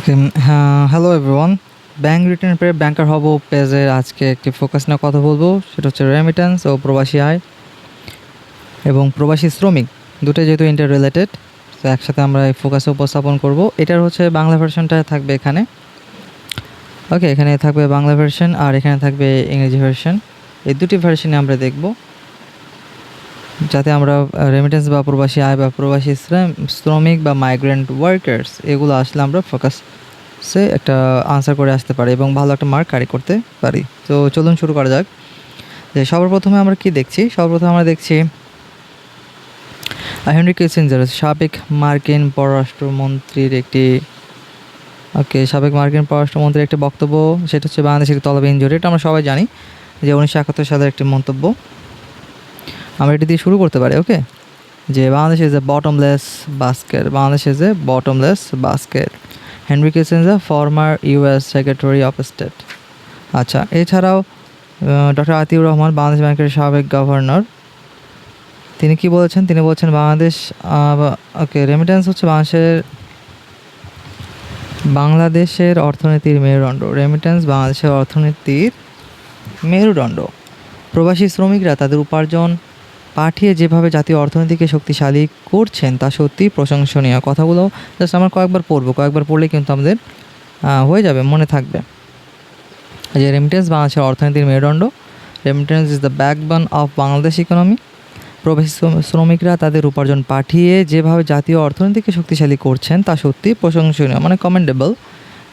Hello everyone, bank return পেয়ে ব্যাংকার হব পেজের আজকে একটি ফোকাস নিয়ে কথা বলবো। সেটা হচ্ছে রেমিটেন্স ও প্রবাসী আয় এবং প্রবাসী শ্রমিক, দুটোই যেহেতু ইন্টার রিলেটেড, তো একসাথে আমরা এই ফোকাসে উপস্থাপন করব। এটার হচ্ছে বাংলা ভার্সনটা থাকবে এখানে। ওকে, এখানে থাকবে বাংলা ভার্সন আর এখানে থাকবে ইংরেজি ভার্সন। এই দুটি ভার্সনে আমরা দেখব, যাতে আমরা রেমিটেন্স বা প্রবাসী আয় বা প্রবাসী শ্রমিক বা মাইগ্রেন্ট ওয়ার্কার্স এগুলো আসলে আমরা ফোকাসে একটা আনসার করে আসতে পারি এবং ভালো একটা মার্ক ক্যারি করতে পারি। তো চলুন শুরু করা যাক। যে সর্বপ্রথমে আমরা কি দেখছি, সর্বপ্রথম আমরা দেখছি হেনরি কিসিঞ্জার, সাবেক মার্কিন পররাষ্ট্রমন্ত্রীর একটি বক্তব্য। সেটা হচ্ছে বাংলাদেশের তলবিহীন জোট। এটা আমরা সবাই জানি যে 1971 সালের একটি মন্তব্য। আমরা এটি দিয়ে শুরু করতে পারি। ওকে, যে Bangladesh is a bottomless basket. Henry Kissinger, former US secretary of state. আচ্ছা, এছাড়াও ডক্টর আতিউর রহমান, বাংলাদেশ ব্যাংকের সাবেক গভর্নর, তিনি কি বলেছেন? তিনি বলছেন রেমিটেন্স হচ্ছে বাংলাদেশের অর্থনীতির মেরুদণ্ড। রেমিটেন্স বাংলাদেশের অর্থনীতির মেরুদণ্ড। প্রবাসী শ্রমিকরা তাদের উপার্জন পাঠিয়ে যেভাবে জাতীয় অর্থনীতিকে শক্তিশালী করছেন তা সত্যিই প্রশংসনীয়। কথাগুলো জাস্ট আমরা কয়েকবার পড়লেই কিন্তু আমাদের হয়ে যাবে, মনে থাকবে। যে রেমিটেন্স বাংলাদেশের অর্থনীতির মেরুদণ্ড। Remittance is the backbone of Bangladesh economy. প্রবাসী শ্রমিকরা তাদের উপার্জন পাঠিয়ে যেভাবে জাতীয় অর্থনীতিকে শক্তিশালী করছেন তা সত্যি প্রশংসনীয়, মানে কমেন্ডেবল।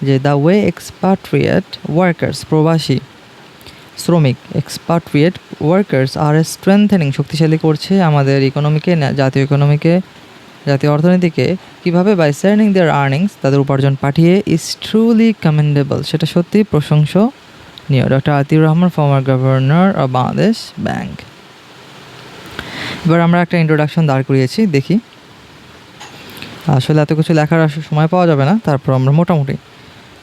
যে দ্য ওয়ে এক্সপাট্রিয়েট ওয়ার্কার্স, প্রবাসী শ্রমিক এক্সপাট্রিয়েট ওয়ার্কার্স আর স্ট্রেংথেনিং, শক্তিশালী করছে আমাদের জাতীয় অর্থনীতিকে কীভাবে? বাই সার্নিং দেয়ার আর্নিংস, তাদের উপার্জন পাঠিয়ে, ইজ ট্রুলি কমেন্ডেবল, সেটা সত্যি প্রশংসনীয়। Doctor Atiur Rahman, former governor of Bangladesh bank. এবার আমরা একটা ইন্ট্রোডাকশন দাঁড় করিয়েছি, দেখি। আসলে এত কিছু লেখার সময় পাওয়া যাবে না, তারপর আমরা মোটামুটি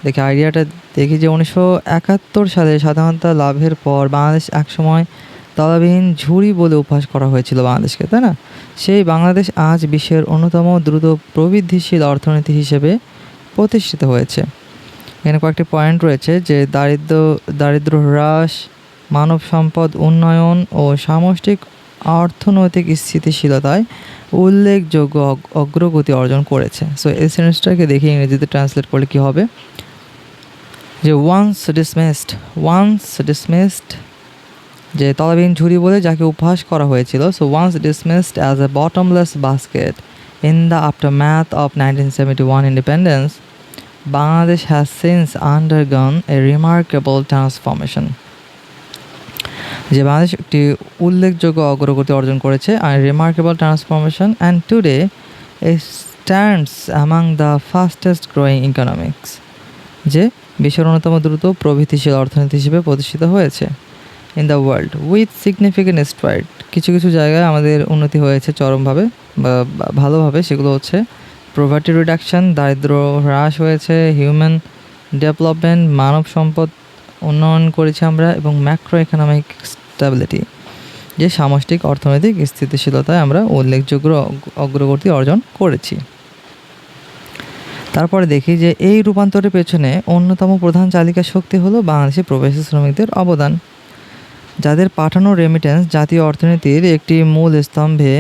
দেখি আইডিয়াটা দেখি। যে 1971 সালে স্বাধীনতা লাভের পর বাংলাদেশ একসময় তলাবিহীন ঝুড়ি বলে উপহাস করা হয়েছিল বাংলাদেশকে, তাই না? সেই বাংলাদেশ আজ বিশ্বের অন্যতম দ্রুত প্রবৃদ্ধিশীল অর্থনীতি হিসেবে প্রতিষ্ঠিত হয়েছে। এখানে কয়েকটি পয়েন্ট রয়েছে, যে দারিদ্র্য হ্রাস, মানব সম্পদ উন্নয়ন ও সামষ্টিক অর্থনৈতিক স্থিতিশীলতায় উল্লেখযোগ্য অগ্রগতি অর্জন করেছে। সো এই সেন্টেন্সটাকে দেখি ইংরেজিতে ট্রান্সলেট করলে কী হবে। যে ওয়ান্স ডিসমিসড, যে তলাবিহীন ঝুড়ি বলে যাকে উপহাস করা হয়েছিল। So once dismissed as a bottomless basket in the aftermath of 1971 independence, Bangladesh has since undergone a remarkable transformation. যে বাংলাদেশ একটি উল্লেখযোগ্য অগ্রগতি অর্জন করেছে, আর remarkable transformation, and today it stands among the fastest growing economics, যে বিশ্বের অন্যতম দ্রুত প্রবৃদ্ধিশীল অর্থনীতি হিসেবে প্রতিষ্ঠিত হয়েছে। In the world with significant stride, কিছু কিছু জায়গায় আমাদের উন্নতি হয়েছে চরমভাবে বা ভালোভাবে। সেগুলো হচ্ছে পভার্টি রিডাকশন, দারিদ্র হ্রাস হয়েছে, হিউম্যান ডেভেলপমেন্ট, মানব সম্পদ উন্নয়ন করেছি আমরা, এবং ম্যাক্রো ইকোনমিক স্টেবিলিটি, যে সামষ্টিক অর্থনৈতিক স্থিতিশীলতায় আমরা উল্লেখযোগ্য অগ্রগতি অর্জন করেছি। তারপরে দেখি যে এই রূপান্তরের পেছনে অন্যতম প্রধান চালিকা শক্তি হলো বাংলাদেশি প্রবাসী শ্রমিকদের অবদান, যাদের পাঠানো রেমিটেন্স জাতীয় অর্থনীতির একটি মূল স্তম্ভে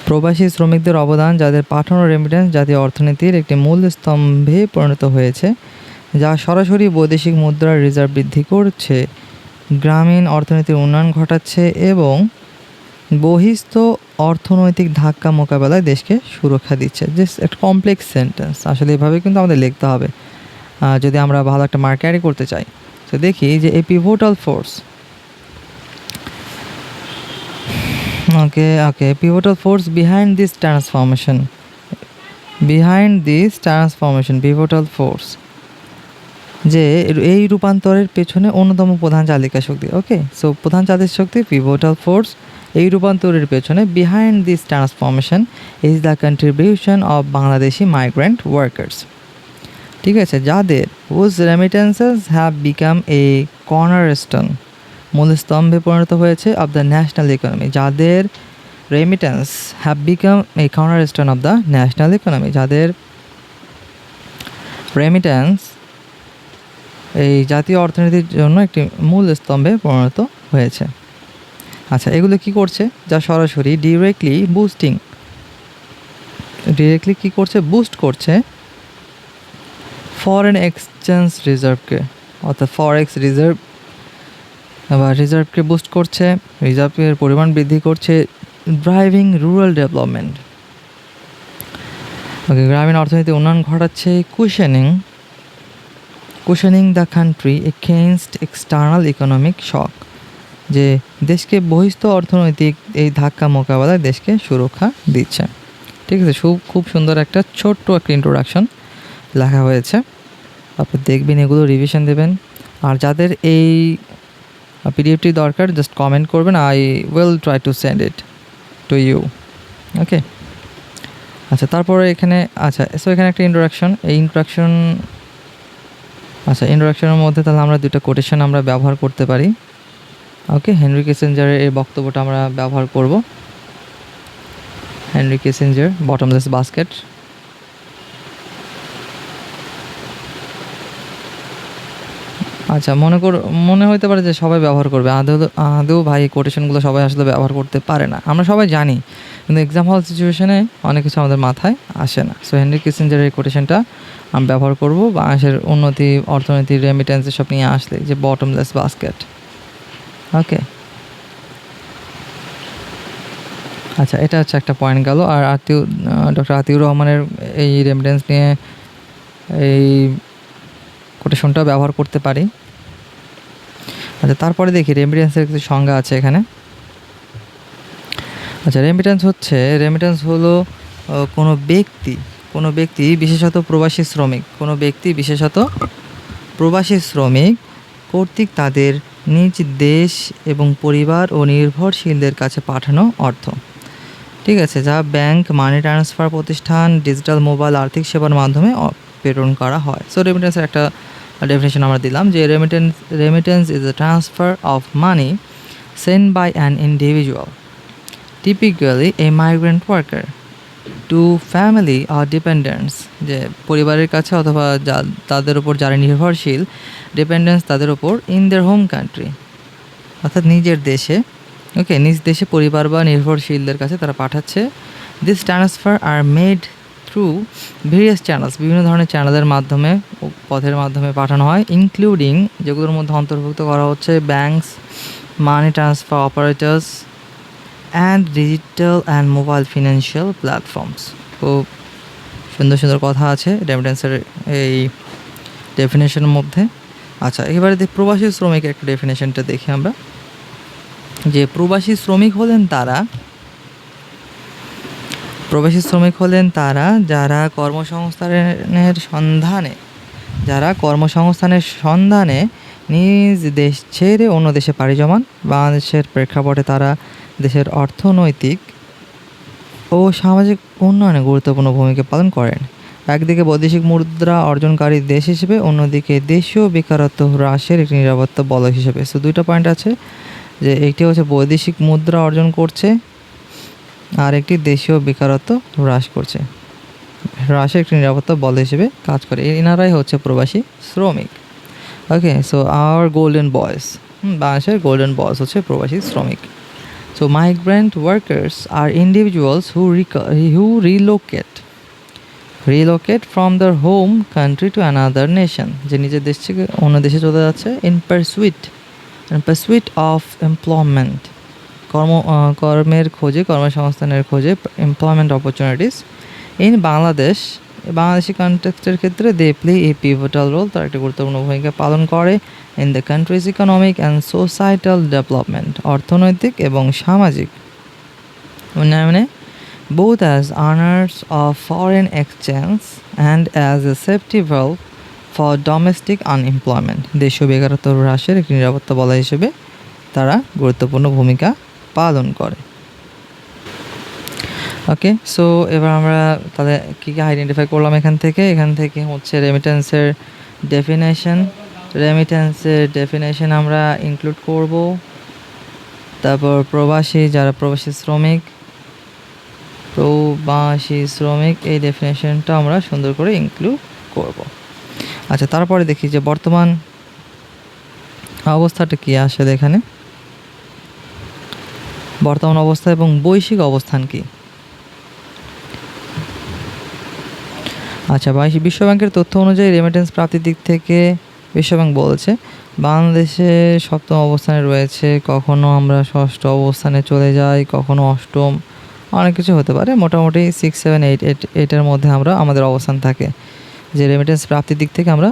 প্রবাসী শ্রমিকদের অবদান যাদের পাঠানো রেমিটেন্স জাতীয় অর্থনীতির একটি মূল স্তম্ভে পরিণত হয়েছে, যা সরাসরি বৈদেশিক মুদ্রার রিজার্ভ বৃদ্ধি করছে, গ্রামীণ অর্থনীতির উন্নয়ন ঘটাচ্ছে এবং বহিস্থ অর্থনৈতিক ধাক্কা মোকাবেলায় দেশকে সুরক্ষা দিচ্ছে। যে একটা কমপ্লেক্স সেন্টেন্স, আসলে এভাবে কিন্তু আমাদের লিখতে হবে যদি আমরা ভালো একটা মার্ক ক্যারি করতে চাই। তো দেখি যে এই pivotal force, pivotal force behind this transformation, pivotal force, যে এই রূপান্তরের পেছনে অন্যতম প্রধান চালিকা শক্তি। ওকে, সো প্রধান চালিকা শক্তি পিভোটাল ফোর্স। এই রূপান্তরের পেছনে behind this transformation is the contribution of Bangladeshi migrant workers. ঠিক আছে, যাদের whose remittances have become a cornerstone, মূল স্তম্ভে পরিণত হয়েছে, অফ দ্য ন্যাশনাল ইকোনমি, যাদের remittance have become a cornerstone of the national economy, যাদের রেমিট্যান্স এই জাতীয় অর্থনীতির জন্য একটি মূল স্তম্ভে পরিণত হয়েছে। আচ্ছা, এগুলো কি করছে? যা সরাসরি ডিরেক্টলি কি করছে? বুস্ট করছে ফরেন এক্সচেঞ্জ রিজার্ভকে, অর্থাৎ ফরেক্স রিজার্ভ বা রিজার্ভকে বুস্ট করছে, রিজার্ভের পরিমাণ বৃদ্ধি করছে, ড্রাইভিং রুরাল ডেভেলপমেন্ট। ওকে, গ্রামীণ অর্থনীতি উন্নয়ন ঘটাচ্ছে, cushioning the country against external economic shock, যে দেশকে বহিস্থ অর্থনৈতিক এই ধাক্কা মোকাবেলায় দেশকে সুরক্ষা দিচ্ছে। ঠিক আছে, খুব সুন্দর একটা ছোট্ট একটা ইন্ট্রোডাকশন লেখা হয়েছে। আপনি দেখবেন, এগুলো রিভিশন দেবেন। আর যাদের এই পিডিএফটি দরকার, জাস্ট কমেন্ট করবেন, I will try to send it to you. Okay, আচ্ছা, তারপরে এখানে এখানে একটা ইন্ট্রোডাকশন। এই ইন্ট্রোডাকশনের মধ্যে তাহলে আমরা দুটো কোটেশন আমরা ব্যবহার করতে পারি। ওকে, হেনরি কিসিঞ্জারের এই বক্তব্যটা আমরা ব্যবহার করব। Henry Kissinger, bottomless basket. আচ্ছা, মনে হতে পারে যে সবাই ব্যবহার করবে, আদৌ ভাই কোটেশনগুলো সবাই আসলে ব্যবহার করতে পারে না, আমরা সবাই জানি, কিন্তু এক্সাম হল সিচুয়েশনে অনেক কিছু আমাদের মাথায় আসে না। সো হেনরি কিসিঞ্জারের এই কোটেশনটা আমি ব্যবহার করব বাংলাদেশের উন্নতি, অর্থনীতি, রেমিটেন্স এসব নিয়ে আসলে, যে বটমলেস বাস্কেট। ওকে, আচ্ছা, এটা হচ্ছে একটা পয়েন্ট গেল। আর ডক্টর আতিউর রহমানের এই রেমিটেন্স নিয়ে এই কোটেশনটা ব্যবহার করতে পারি। আচ্ছা, তারপরে দেখি রেমিটেন্সের কিছু সংজ্ঞা আছে এখানে। আচ্ছা, রেমিটেন্স হলো কোনো ব্যক্তি বিশেষত প্রবাসী শ্রমিক কর্তৃক তাদের নিজ দেশ এবং পরিবার ও নির্ভরশীলদের কাছে পাঠানো অর্থ। ঠিক আছে, যা ব্যাংক, মানি ট্রান্সফার প্রতিষ্ঠান, ডিজিটাল মোবাইল আর্থিক সেবার মাধ্যমে প্রেরণ করা হয়। সো রেমিটেন্সের একটা ডেফিনেশন আমরা দিলাম, যে remittance is a transfer of money sent by an individual, typically a migrant worker, to family or dependents, যে পরিবারের কাছে অথবা তাদের উপর যারা নির্ভরশীল, ডিপেন্ডেন্স তাদের উপর, in their home country, অর্থাৎ নিজের দেশে। ওকে, নিজ দেশে পরিবার বা নির্ভরশীলদের কাছে তারা পাঠাচ্ছে। This transfer are made through various channels, বিভিন্ন ধরনের চ্যানেলের মাধ্যমে, পথের মাধ্যমে পাঠানো হয়, ইনক্লুডিং, যেগুলোর মধ্যে অন্তর্ভুক্ত করা হচ্ছে banks, money transfer operators and digital and mobile financial platforms. খুব সুন্দর সুন্দর কথা আছে রেমিটেন্সের এই ডেফিনেশনের মধ্যে। আচ্ছা, এবারে প্রবাসী শ্রমিকের একটা ডেফিনেশনটা দেখি আমরা, যে প্রবাসী শ্রমিক হলেন তারা যারা কর্মসংস্থানের সন্ধানে নিজ দেশ ছেড়ে অন্য দেশে পাড়ি জমান। বাংলাদেশের প্রেক্ষাপটে তারা দেশের অর্থনৈতিক ও সামাজিক উন্নয়নে গুরুত্বপূর্ণ ভূমিকা পালন করেন। একদিকে বৈদেশিক মুদ্রা অর্জনকারী দেশ হিসেবে, অন্যদিকে দেশীয় বেকারত্ব হ্রাসের একটি নিরাপত্তা বলয় হিসেবে। সো দুইটা পয়েন্ট আছে, যে একটি হচ্ছে বৈদেশিক মুদ্রা অর্জন করছে, আর একটি দেশীয় বেকারত্ব হ্রাসের একটি নিরাপত্তা বলয় হিসেবে কাজ করে। এনারাই হচ্ছে প্রবাসী শ্রমিক। ওকে, সো আওয়ার গোল্ডেন বয়েস, বাংলাদেশের গোল্ডেন বয়েস হচ্ছে প্রবাসী শ্রমিক। So migrant workers are individuals who relocate from their home country to another nation, যে নিজের দেশ থেকে অন্য দেশে চলে যাচ্ছে, ইন পারসুইট অফ এমপ্লয়মেন্ট, কর্মের খোঁজে, কর্মসংস্থানের খোঁজে, এমপ্লয়মেন্ট অপরচুনিটিস ইন বাংলাদেশি কনটেক্সটের ক্ষেত্রে দে প্লে এ পিভটাল রোল, তার একটি গুরুত্বপূর্ণ ভূমিকা পালন করে in the countries economic and societal development, অর্থনৈতিক এবং সামাজিক উন্নয়নে, both as earners of foreign exchange and as a safety valve for domestic unemployment, দেশীয় বেকারত্ব হ্রাসের একটি নিরাপত্তা বলয় হিসেবে তারা গুরুত্বপূর্ণ ভূমিকা পালন করে। ওকে, সো এবার আমরা তাহলে কী কী আইডেন্টিফাই করলাম এখান থেকে হচ্ছে রেমিটেন্সের ডেফিনেশন আমরা ইনক্লুড করব। তারপর প্রবাসী শ্রমিক এই ডেফিনেশনটা আমরা সুন্দর করে ইনক্লুড করব। আচ্ছা, তারপরে দেখি যে বর্তমান অবস্থাটা কী আসলে এখানে, বর্তমান অবস্থা এবং বৈশ্বিক অবস্থান কী। আচ্ছা, বিশ্বব্যাংকের তথ্য অনুযায়ী রেমিটেন্স প্রাপ্তির দিক থেকে বিশ্বব্যাংক বলেছে বাংলাদেশে সপ্তম অবস্থানে রয়েছে, কখনো আমরা ষষ্ঠ অবস্থানে চলে যাই, কখনো অষ্টম, অনেক কিছু হতে পারে। মোটামুটি 6, 7, 8 এটার মধ্যে আমাদের অবস্থান থাকে, যে রেমিটেন্স প্রাপ্তির দিক থেকে আমরা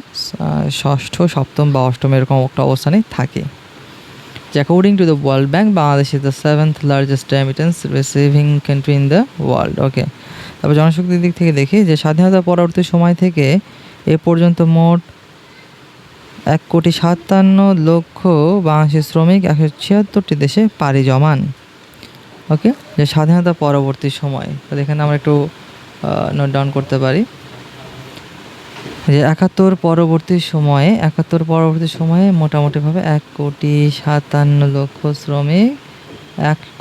ষষ্ঠ, সপ্তম বা অষ্টম এরকম একটা অবস্থানে থাকি। যে according to the world bank, Bangladesh is the 7th largest remittance receiving country in the world. Okay, তারপর জনশক্তির দিক থেকে দেখি যে স্বাধীনতা পরবর্তী সময় থেকে এ পর্যন্ত মোট 1,57,00,000 বাংলাদেশি শ্রমিক 176টি দেশে পাড়ি জমান। ওকে, যে স্বাধীনতা পরবর্তী সময়, তাহলে এখানে আমরা একটু নোট ডাউন করতে পারি যে 71 পরবর্তী সময়ে মোটামুটিভাবে 1,57,00,000 শ্রমিক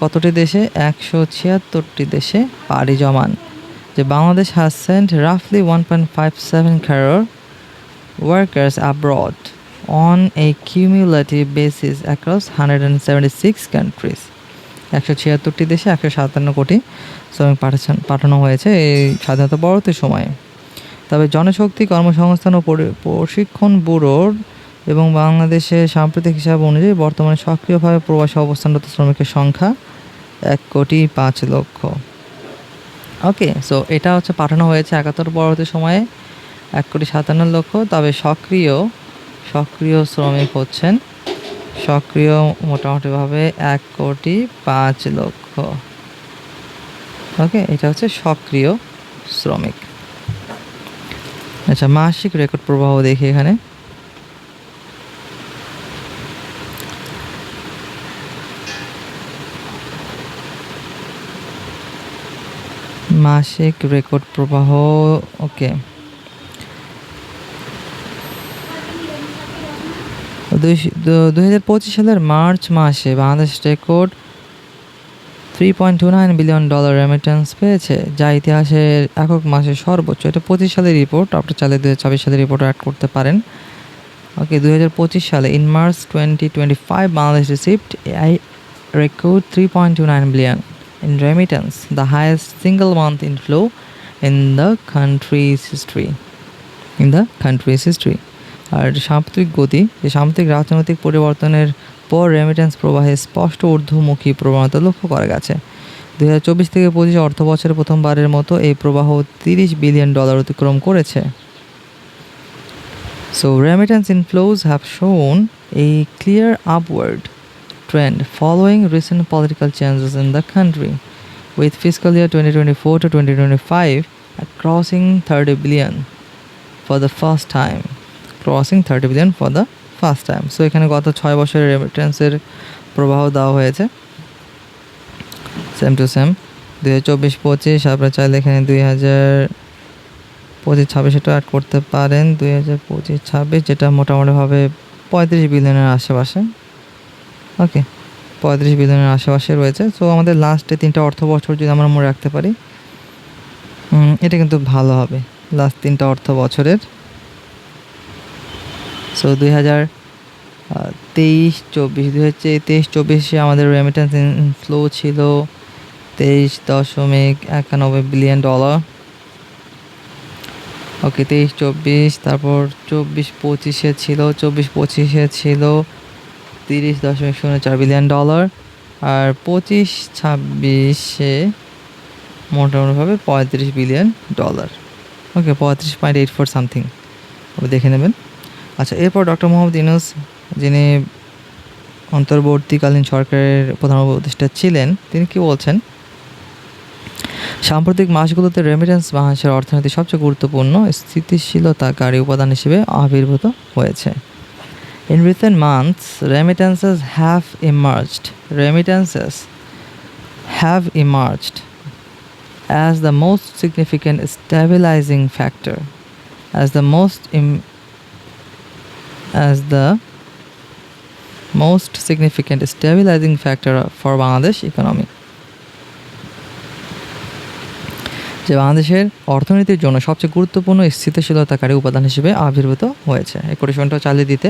কতটি দেশে, 176টি দেশে পাড়ি জমান। যে বাংলাদেশ হ্যাজ সেন্ট রাফলি 1.57 crore workers abroad on a cumulative basis across 176 countries. 176টি দেশে 157 কোটি শ্রমিক পাঠানো হয়েছে এই স্বাধীনতা পরবর্তী সময়ে। তবে জনশক্তি কর্মসংস্থান ও প্রশিক্ষণ ব্যুরোর এবং বাংলাদেশের সাম্প্রতিক হিসাব অনুযায়ী বর্তমানে সক্রিয়ভাবে প্রবাসী অবস্থানরত শ্রমিকের সংখ্যা 1,05,00,000। ওকে, সো এটা হচ্ছে পাঠানো হয়েছে 71 পরবর্তী সময়ে 1,57,00,000। তবে সক্রিয় শ্রমিক হচ্ছেন মোটামুটিভাবে 1,05,00,000। ওকে, এটা হচ্ছে সক্রিয় শ্রমিক। আচ্ছা, মাসিক রেকর্ড প্রবাহ দেখি এখানে। মাসিক রেকর্ড প্রবাহ, ওকে, 2025 সালের মার্চ মাসে বাংলাদেশ রেকর্ড $3.29 বিলিয়ন রেমিটেন্স পেয়েছে, যা ইতিহাসের একক মাসের সর্বোচ্চ। এটা 25 সালের রিপোর্ট, আপনি চাইলে 2026 সালের রিপোর্ট অ্যাড করতে পারেন। ওকে, 2025 সালে in March 2025 Bangladesh received I record 3.29 billion in remittance, the highest single month inflow in the country's history. আর সাম্প্রতিক রাজনৈতিক পরিবর্তনের পর রেমিটেন্স প্রবাহে স্পষ্ট ঊর্ধ্বমুখী প্রবণতা লক্ষ্য করা গেছে। 2024 থেকে 25 অর্থ বছরে প্রথমবারের মতো এই প্রবাহ $30 বিলিয়ন অতিক্রম করেছে। So remittance inflows have shown a clear upward trend following recent political changes in the country, with fiscal year 2024 to 2025 crossing 30 billion for the first time. So এখানে গত 6 বছরের রেমিটেন্সের প্রবাহ দেওয়া হয়েছে সেম টু সেম। 2024-25 আপনারা চাইলে এখানে 2025-26 এটা অ্যাড করতে পারেন। 2025-26 যেটা মোটামুটিভাবে 35 বিলিয়নের আশেপাশে। ওকে, 35 বিলিয়নের আশেপাশে রয়েছে। সো আমাদের লাস্টে 3টা অর্থ বছর যদি আমরা মনে রাখতে পারি, এটা কিন্তু ভালো হবে। লাস্ট 3টা অর্থ বছরের, সো 2023-24 আমাদের রেমিটেন্স ইনফ্লো ছিল $23.91 বিলিয়ন। ওকে, 23-24, তারপর 24-25 ছিল 30.04 বিলিয়ন ডলার, আর 25-26 মোটামুটিভাবে $35 বিলিয়ন। ওকে, 35.84 সামথিং, আপনি দেখে নেবেন। আচ্ছা, এরপর ডক্টর মোহাম্মদ ইউনূস, যিনি অন্তর্বর্তীকালীন সরকারের প্রধান উপদেষ্টা ছিলেন, তিনি কি বলছেন, সাম্প্রতিক মাসগুলোতে রেমিটেন্স বাংলাদেশের অর্থনীতি সবচেয়ে গুরুত্বপূর্ণ স্থিতিশীলতাকারী উপাদান হিসেবে আবির্ভূত হয়েছে। In recent months, remittances have emerged as the most significant stabilizing factor for Bangladesh economy. যে বাংলাদেশের অর্থনীতির জন্য সবচেয়ে গুরুত্বপূর্ণ স্থিতিশীলতাকারী উপাদান হিসেবে আবির্ভূত হয়েছে। এই কোটেশনটা চালিয়ে দিতে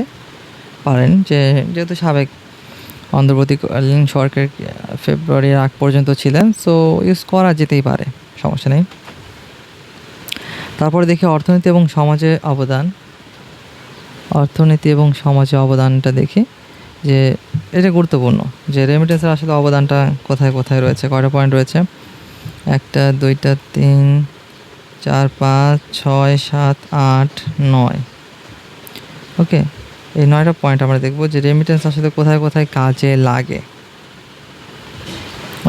পারেন, যেহেতু সাবেক অন্তর্বর্তীকালীন সরকার ফেব্রুয়ারির আগ পর্যন্ত ছিলেন, সো ইউজ করা যেতেই পারে, সমস্যা নেই। তারপরে দেখি অর্থনীতি এবং সমাজে অবদান। অর্থনীতি এবং সমাজে অবদানটা দেখি যে এটা গুরুত্বপূর্ণ, যে রেমিটেন্সের আসলে অবদানটা কোথায় কোথায় রয়েছে, কয়টা পয়েন্ট রয়েছে, 1 2 3 4 5 6 7 8 9। ওকে, এই 9টা পয়েন্ট আমরা দেখব যে রেমিটেন্স আসলে কোথায় কোথায় কাজে লাগে।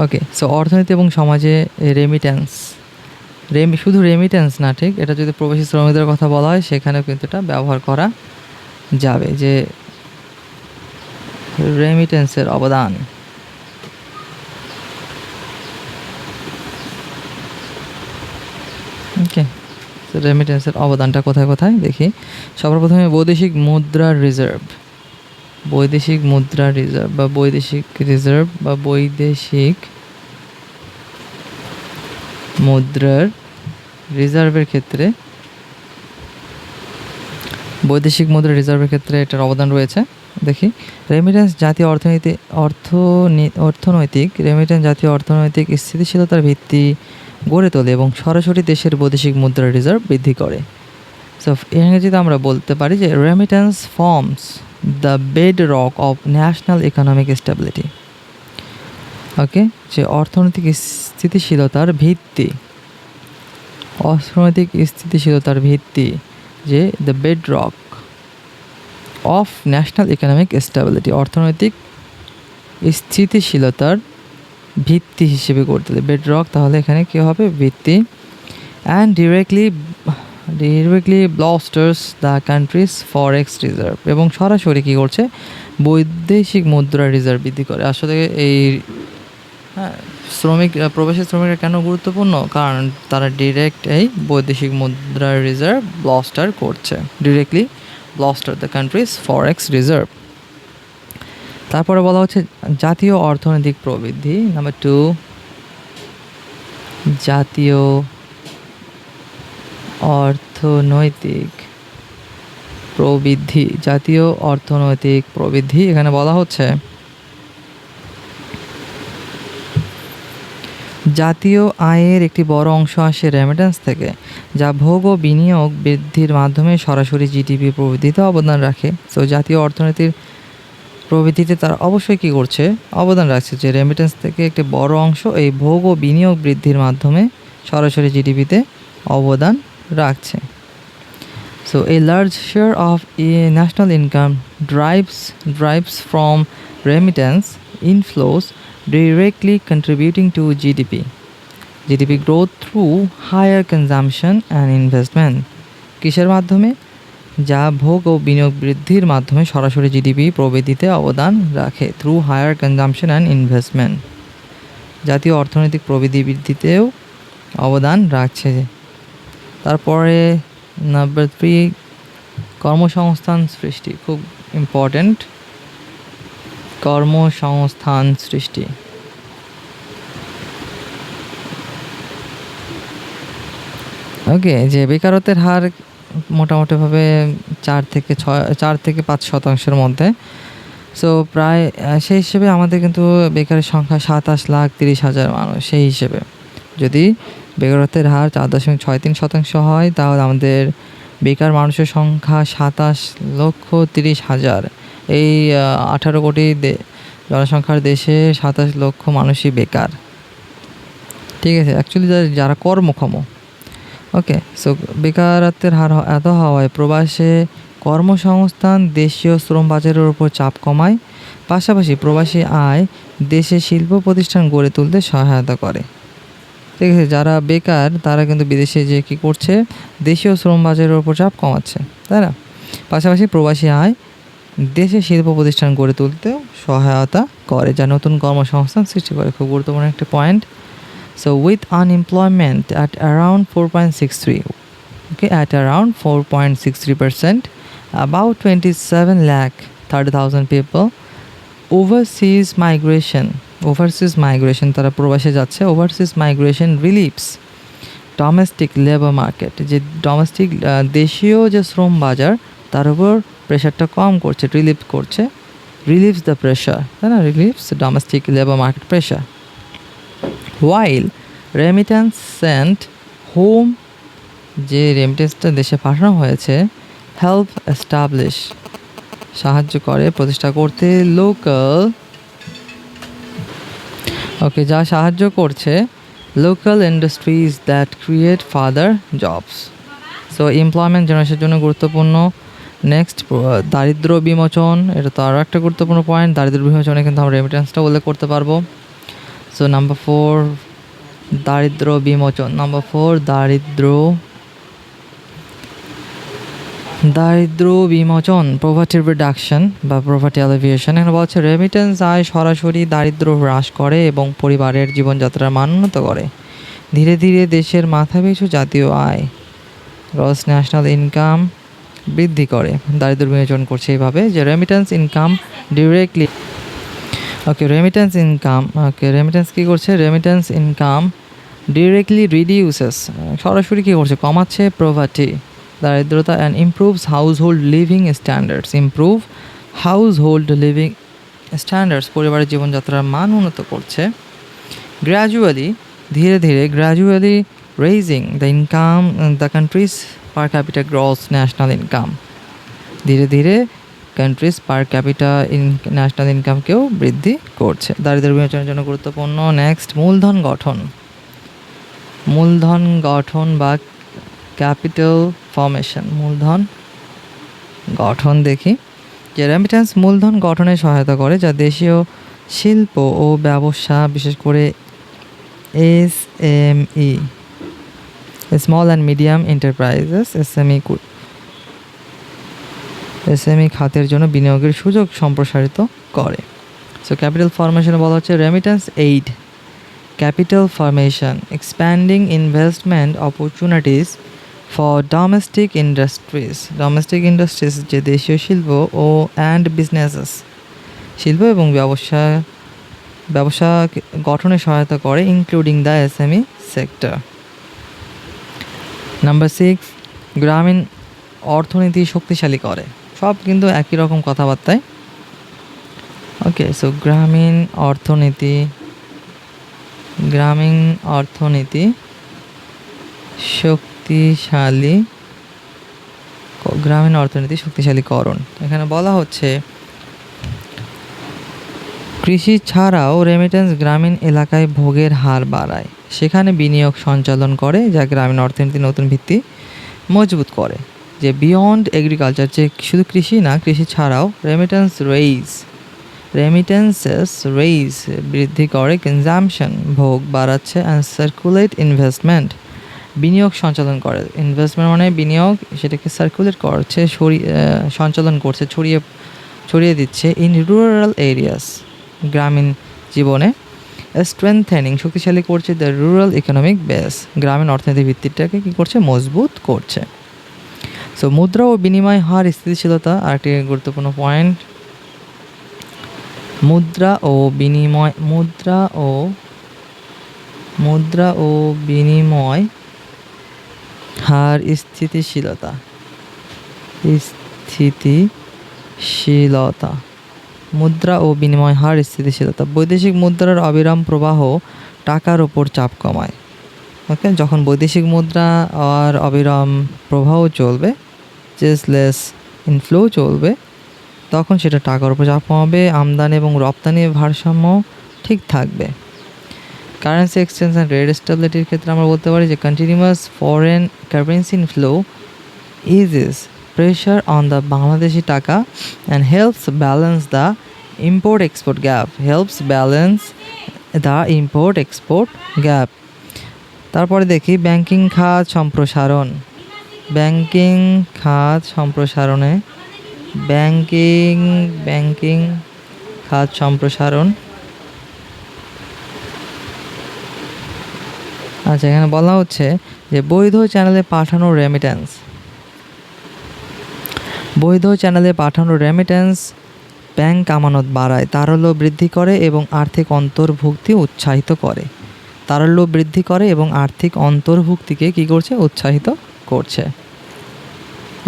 ওকে, সো অর্থনীতি এবং সমাজে রেমিটেন্স, শুধু রেমিটেন্স না, ঠিক, এটা যদি প্রবাসী শ্রমিকদের কথা বলা হয় সেখানেও কিন্তু এটা ব্যবহার করা যাবে, যে রেমিটেন্সের অবদান। ওকে, রেমিটেন্সের অবদানটা কোথায় কোথায় দেখি। সবার প্রথমে বৈদেশিক মুদ্রার রিজার্ভ, বৈদেশিক মুদ্রার রিজার্ভ বা বৈদেশিক রিজার্ভ বা বৈদেশিক মুদ্রার রিজার্ভের ক্ষেত্রে, বৈদেশিক মুদ্রা রিজার্ভের ক্ষেত্রে এটার অবদান রয়েছে। দেখি, রেমিটেন্স জাতীয় অর্থনৈতিক রেমিটেন্স জাতীয় অর্থনৈতিক স্থিতিশীলতার ভিত্তি গড়ে তোলে এবং সরাসরি দেশের বৈদেশিক মুদ্রা রিজার্ভ বৃদ্ধি করে। সো ইংরেজিতে আমরা বলতে পারি যে remittance forms the bedrock of national economic stability. Okay, যে অর্থনৈতিক স্থিতিশীলতার ভিত্তি, অর্থনৈতিক স্থিতিশীলতার ভিত্তি, যে the bedrock of national economic stability, অর্থনৈতিক স্থিতিশীলতার ভিত্তি হিসেবে গড়ে তোলে। বেড রক তাহলে এখানে কী হবে, ভিত্তি। And directly bolsters the country's forex reserve, এবং সরাসরি কী করছে, বৈদেশিক মুদ্রা রিজার্ভ বৃদ্ধি করে। আসলে এই প্রবাসী শ্রমিকরা কেন গুরুত্বপূর্ণ, কারণ তারা ডিরেক্ট এই বৈদেশিক মুদ্রা রিজার্ভ ব্লস্টার করছে, directly bolster the country's forex reserve. তারপরে বলা হচ্ছে জাতীয় অর্থনৈতিক প্রবৃদ্ধি, নাম্বার 2, জাতীয় অর্থনৈতিক প্রবৃদ্ধি, জাতীয় অর্থনৈতিক প্রবৃদ্ধি। এখানে বলা হচ্ছে জাতীয় আয়ের একটি বড় অংশ আসে রেমিটেন্স থেকে, যা ভোগ ও বিনিয়োগ বৃদ্ধির মাধ্যমে সরাসরি জিডিপি প্রবৃদ্ধিতে অবদান রাখে। তো জাতীয় অর্থনীতির প্রবৃদ্ধিতে তারা অবশ্যই কী করছে, অবদান রাখছে, যে রেমিটেন্স থেকে একটি বড় অংশ এই ভোগ ও বিনিয়োগ বৃদ্ধির মাধ্যমে সরাসরি জিডিপিতে অবদান রাখছে। So a large share of national income drives from remittance inflows directly contributing to GDP growth through higher consumption and investment। কিসের মাধ্যমে, যা ভোগ ও বিনিয়োগ বৃদ্ধির মাধ্যমে সরাসরি জিডিপি প্রবৃদ্ধিতে অবদান রাখে, through higher consumption and investment. জাতীয় অর্থনৈতিক প্রবৃদ্ধি বৃদ্ধিতেও অবদান রাখছে। তারপরে নাম্বার 3, কর্মসংস্থান সৃষ্টি, খুব ইম্পর্ট্যান্ট, কর্মসংস্থান সৃষ্টি। ওকে, যে বেকারত্বের হার মোটামুটিভাবে 4 থেকে 5% মধ্যে। সো প্রায় সেই হিসেবে আমাদের কিন্তু বেকারের সংখ্যা 27,30,000 মানুষ। সেই হিসেবে যদি বেকারত্বের হার 4.63% হয়, তাহলে আমাদের বেকার মানুষের সংখ্যা 27,30,000। এই 18 কোটি জনসংখ্যার দেশে 27 লক্ষ মানুষই বেকার, ঠিক আছে, অ্যাকচুয়ালি যারা কর্মক্ষম। ওকে, সো বেকারত্বের হার এত হওয়ায় প্রবাসে কর্মসংস্থান দেশীয় শ্রম বাজারের উপর চাপ কমায়, পাশাপাশি প্রবাসী আয় দেশে শিল্প প্রতিষ্ঠান গড়ে তুলতে সহায়তা করে। ঠিক আছে, যারা বেকার তারা কিন্তু বিদেশে যে কী করছে, দেশীয় শ্রম বাজারের উপর চাপ কমাচ্ছে, তাই না? পাশাপাশি প্রবাসী আয় দেশে শিল্প প্রতিষ্ঠান গড়ে তুলতেও সহায়তা করে, যা নতুন কর্মসংস্থান সৃষ্টি করে। খুব গুরুত্বপূর্ণ একটা point. So with unemployment at around 4.63, okay, at around 4.63%, about 27,30,000 people, overseas migration তারা প্রবাসে যাচ্ছে, overseas migration relieves domestic labour market, যে ডোমেস্টিক দেশীয় যে শ্রম বাজার তার উপর প্রেশারটা কম করছে, রিলিভস দ্য প্রেশার, তাই না, রিলিভস ডোমেস্টিক লেবার মার্কেট প্রেশার। ওয়াইল রেমিটেন্স সেন্ট হোম, যে রেমিটেন্সটা দেশে পাঠানো হয়েছে, হেল্প এস্টাবলিশ, সাহায্য করে প্রতিষ্ঠা করতে, লোকাল, ওকে, যা সাহায্য করছে local industries that create father jobs. So employment জেনারেশনের জন্য গুরুত্বপূর্ণ। নেক্সট, দারিদ্র বিমোচন, এটা তো আরও একটা গুরুত্বপূর্ণ পয়েন্ট। দারিদ্র বিমোচনে কিন্তু আমরা রেমিটেন্সটা উল্লেখ করতে পারবো। সো নাম্বার 4 দারিদ্র বিমোচন। নাম্বার 4 দারিদ্র বিমোচন, প্রভার্টি রিডাকশন বা প্রভার্টি অ্যালিভিয়েশন। এখানে বলছে রেমিটেন্স আয় সরাসরি দারিদ্র হ্রাস করে এবং পরিবারের জীবনযাত্রার মান উন্নত করে। ধীরে ধীরে দেশের মাথাপিছু জাতীয় আয়, গ্রস ন্যাশনাল ইনকাম বৃদ্ধি করে। দারিদ্র বিমোচন করছে এইভাবে যে রেমিটেন্স ইনকাম ডিরেক্টলি, রেমিটেন্স কী করছে, রেমিটেন্স ইনকাম ডিরেক্টলি রিডিউসেস, সরাসরি কী করছে, কমাচ্ছে প্রভার্টি, দারিদ্রতা, and improves household living standards, পরিবারের জীবনযাত্রার মান উন্নত করছে। ধীরে ধীরে raising the countries per capital gross national income, ধীরে ধীরে কান্ট্রিজ পার ক্যাপিটা ন্যাশনাল ইনকামকেও বৃদ্ধি করছে। দারিদ্র বিমোচনের জন্য গুরুত্বপূর্ণ। নেক্সট, মূলধন গঠন বা ক্যাপিটাল ফর্মেশন। মূলধন গঠন দেখি, যে রেমিটেন্স মূলধন গঠনে সহায়তা করে, যা দেশীয় শিল্প ও ব্যবসা, বিশেষ করে SME, small and medium enterprises, SME খাতের জন্য বিনিয়োগের সুযোগ সম্প্রসারিত করে। সো ক্যাপিটাল ফর্মেশনে বলা হচ্ছে remittance aid capital formation, expanding investment opportunities for domestic industries, যে দেশীয় শিল্প ও অ্যান্ড বিজনেসেস, শিল্প এবং ব্যবসা গঠনে সহায়তা করে, including the SME sector. Number 6 গ্রামীণ অর্থনীতি শক্তিশালী করে। সব কিন্তু একই রকম কথাবার্তায়। ওকে, সো গ্রামীণ অর্থনীতি শক্তিশালীকরণ। এখানে বলা হচ্ছে কৃষি ছাড়াও রেমিটেন্স গ্রামীণ এলাকায় ভোগের হার বাড়ায়, সেখানে বিনিয়োগ সঞ্চালন করে, যা গ্রামীণ অর্থনীতির নতুন ভিত্তি মজবুত করে। যে বিয়ন্ড এগ্রিকালচার, যে শুধু কৃষি না, কৃষি ছাড়াও রেমিটেন্সেস বৃদ্ধি করে, কনজাম্পশন ভোগ বাড়াচ্ছে, অ্যান্ড সার্কুলেট ইনভেস্টমেন্ট বিনিয়োগ সঞ্চালন করে। ইনভেস্টমেন্ট মানে বিনিয়োগ, সেটাকে সার্কুলেট করছে, সঞ্চালন করছে, ছড়িয়ে দিচ্ছে। ইন রুরাল এরিয়াস, গ্রামীণ জীবনে। স্ট্রেংথেনিং শক্তিশালী করছে দ্য রুরাল ইকোনমিক বেস, গ্রামীণ অর্থনৈতিক ভিত্তিটাকে কী করছে, মজবুত করছে। সো মুদ্রা ও বিনিময় হার স্থিতিশীলতা আরেকটি গুরুত্বপূর্ণ পয়েন্ট। মুদ্রা ও বিনিময় হার স্থিতিশীলতা, মুদ্রা ও বিনিময় হার স্থিতিশীলতা, বৈদেশিক মুদ্রার অবিরাম প্রবাহ টাকার ওপর চাপ কমায়। ওকে, যখন বৈদেশিক মুদ্রা আর অবিরাম প্রবাহ চলবে, চেসলেস ইনফ্লো চলবে, তখন সেটা টাকার উপর চাপ কমাবে, আমদানি এবং রপ্তানির ভারসাম্য ঠিক থাকবে। কারেন্সি এক্সচেঞ্জ অ্যান্ড রেট স্টেবিলিটির ক্ষেত্রে আমরা বলতে পারি যে continuous foreign currency inflow eases pressure on the Bangladeshi taka and helps balance the import export gap. তারপরে দেখি ব্যাংকিং খাত সম্প্রসারণ। আচ্ছা, এখানে বলা হচ্ছে যে বৈধ চ্যানেলে পাঠানো রেমিটেন্স ব্যাংক আমানত বাড়ায়, তারল্য বৃদ্ধি করে এবং আর্থিক অন্তর্ভুক্তি উৎসাহিত করে। তারল্য বৃদ্ধি করে এবং আর্থিক অন্তর্ভুক্তিকে কী করছে, উৎসাহিত করছে।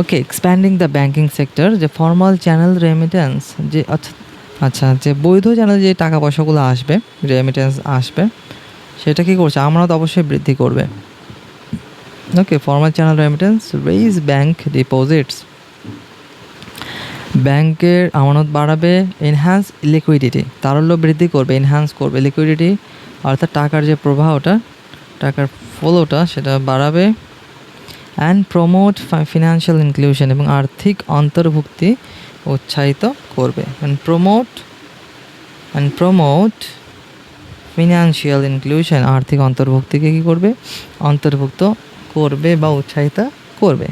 ওকে, এক্সপ্যান্ডিং দ্য ব্যাঙ্কিং সেক্টর, যে ফর্মাল চ্যানেল রেমিটেন্স, যে আচ্ছা যে বৈধ চ্যানেল যে টাকা পয়সাগুলো আসবে, রেমিটেন্স আসবে, সেটা কী করছে, আমানত অবশ্যই বৃদ্ধি করবে। Okay, formal channel remittance raise bank deposits, ব্যাংকের আমানত বাড়াবে। এনহ্যান্স লিকুইডিটি, তারল্য বৃদ্ধি করবে, এনহ্যান্স করবে লিকুইডিটি, অর্থাৎ টাকার যে প্রবাহটা, টাকার ফ্লোটা সেটা বাড়াবে। অ্যান্ড প্রমোট ফিনান্সিয়াল ইনক্লুশন, এবং আর্থিক অন্তর্ভুক্তি উৎসাহিত করবে। প্রমোট ফিনান্সিয়াল ইনক্লুশন, আর্থিক অন্তর্ভুক্তিকে কী করবে, অন্তর্ভুক্ত করবে বা উৎসাহিত করবে।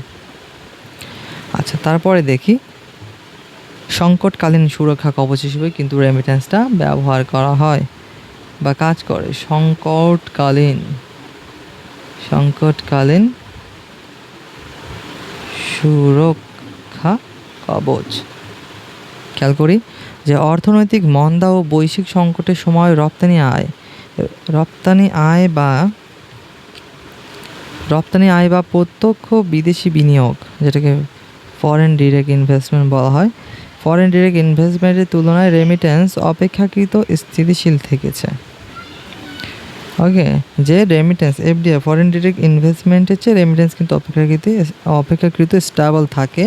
আচ্ছা, তারপরে দেখি সংকটকালীন সুরক্ষা কবচ হিসেবে কিন্তু রেমিটেন্সটা ব্যবহার করা হয় বা কাজ করে। সংকটকালীন সুরক্ষা কবচ। খেয়াল করি যে অর্থনৈতিক মন্দা ও বৈশ্বিক সংকটের সময় রপ্তানি আয় বা প্রত্যক্ষ বিদেশি বিনিয়োগ, যেটাকে ফরেন ডিরেক্ট ইনভেস্টমেন্ট বলা হয়, ফরেন ডিরেক্ট ইনভেস্টমেন্টের তুলনায় রেমিটেন্স অপেক্ষাকৃত স্থিতিশীল থেকেছে। ওকে, যে রেমিটেন্স এফডিআই ফরেন ডিরেক্ট ইনভেস্টমেন্টের চেয়ে রেমিটেন্স কিন্তু অপেক্ষাকৃত স্টেবল থাকে,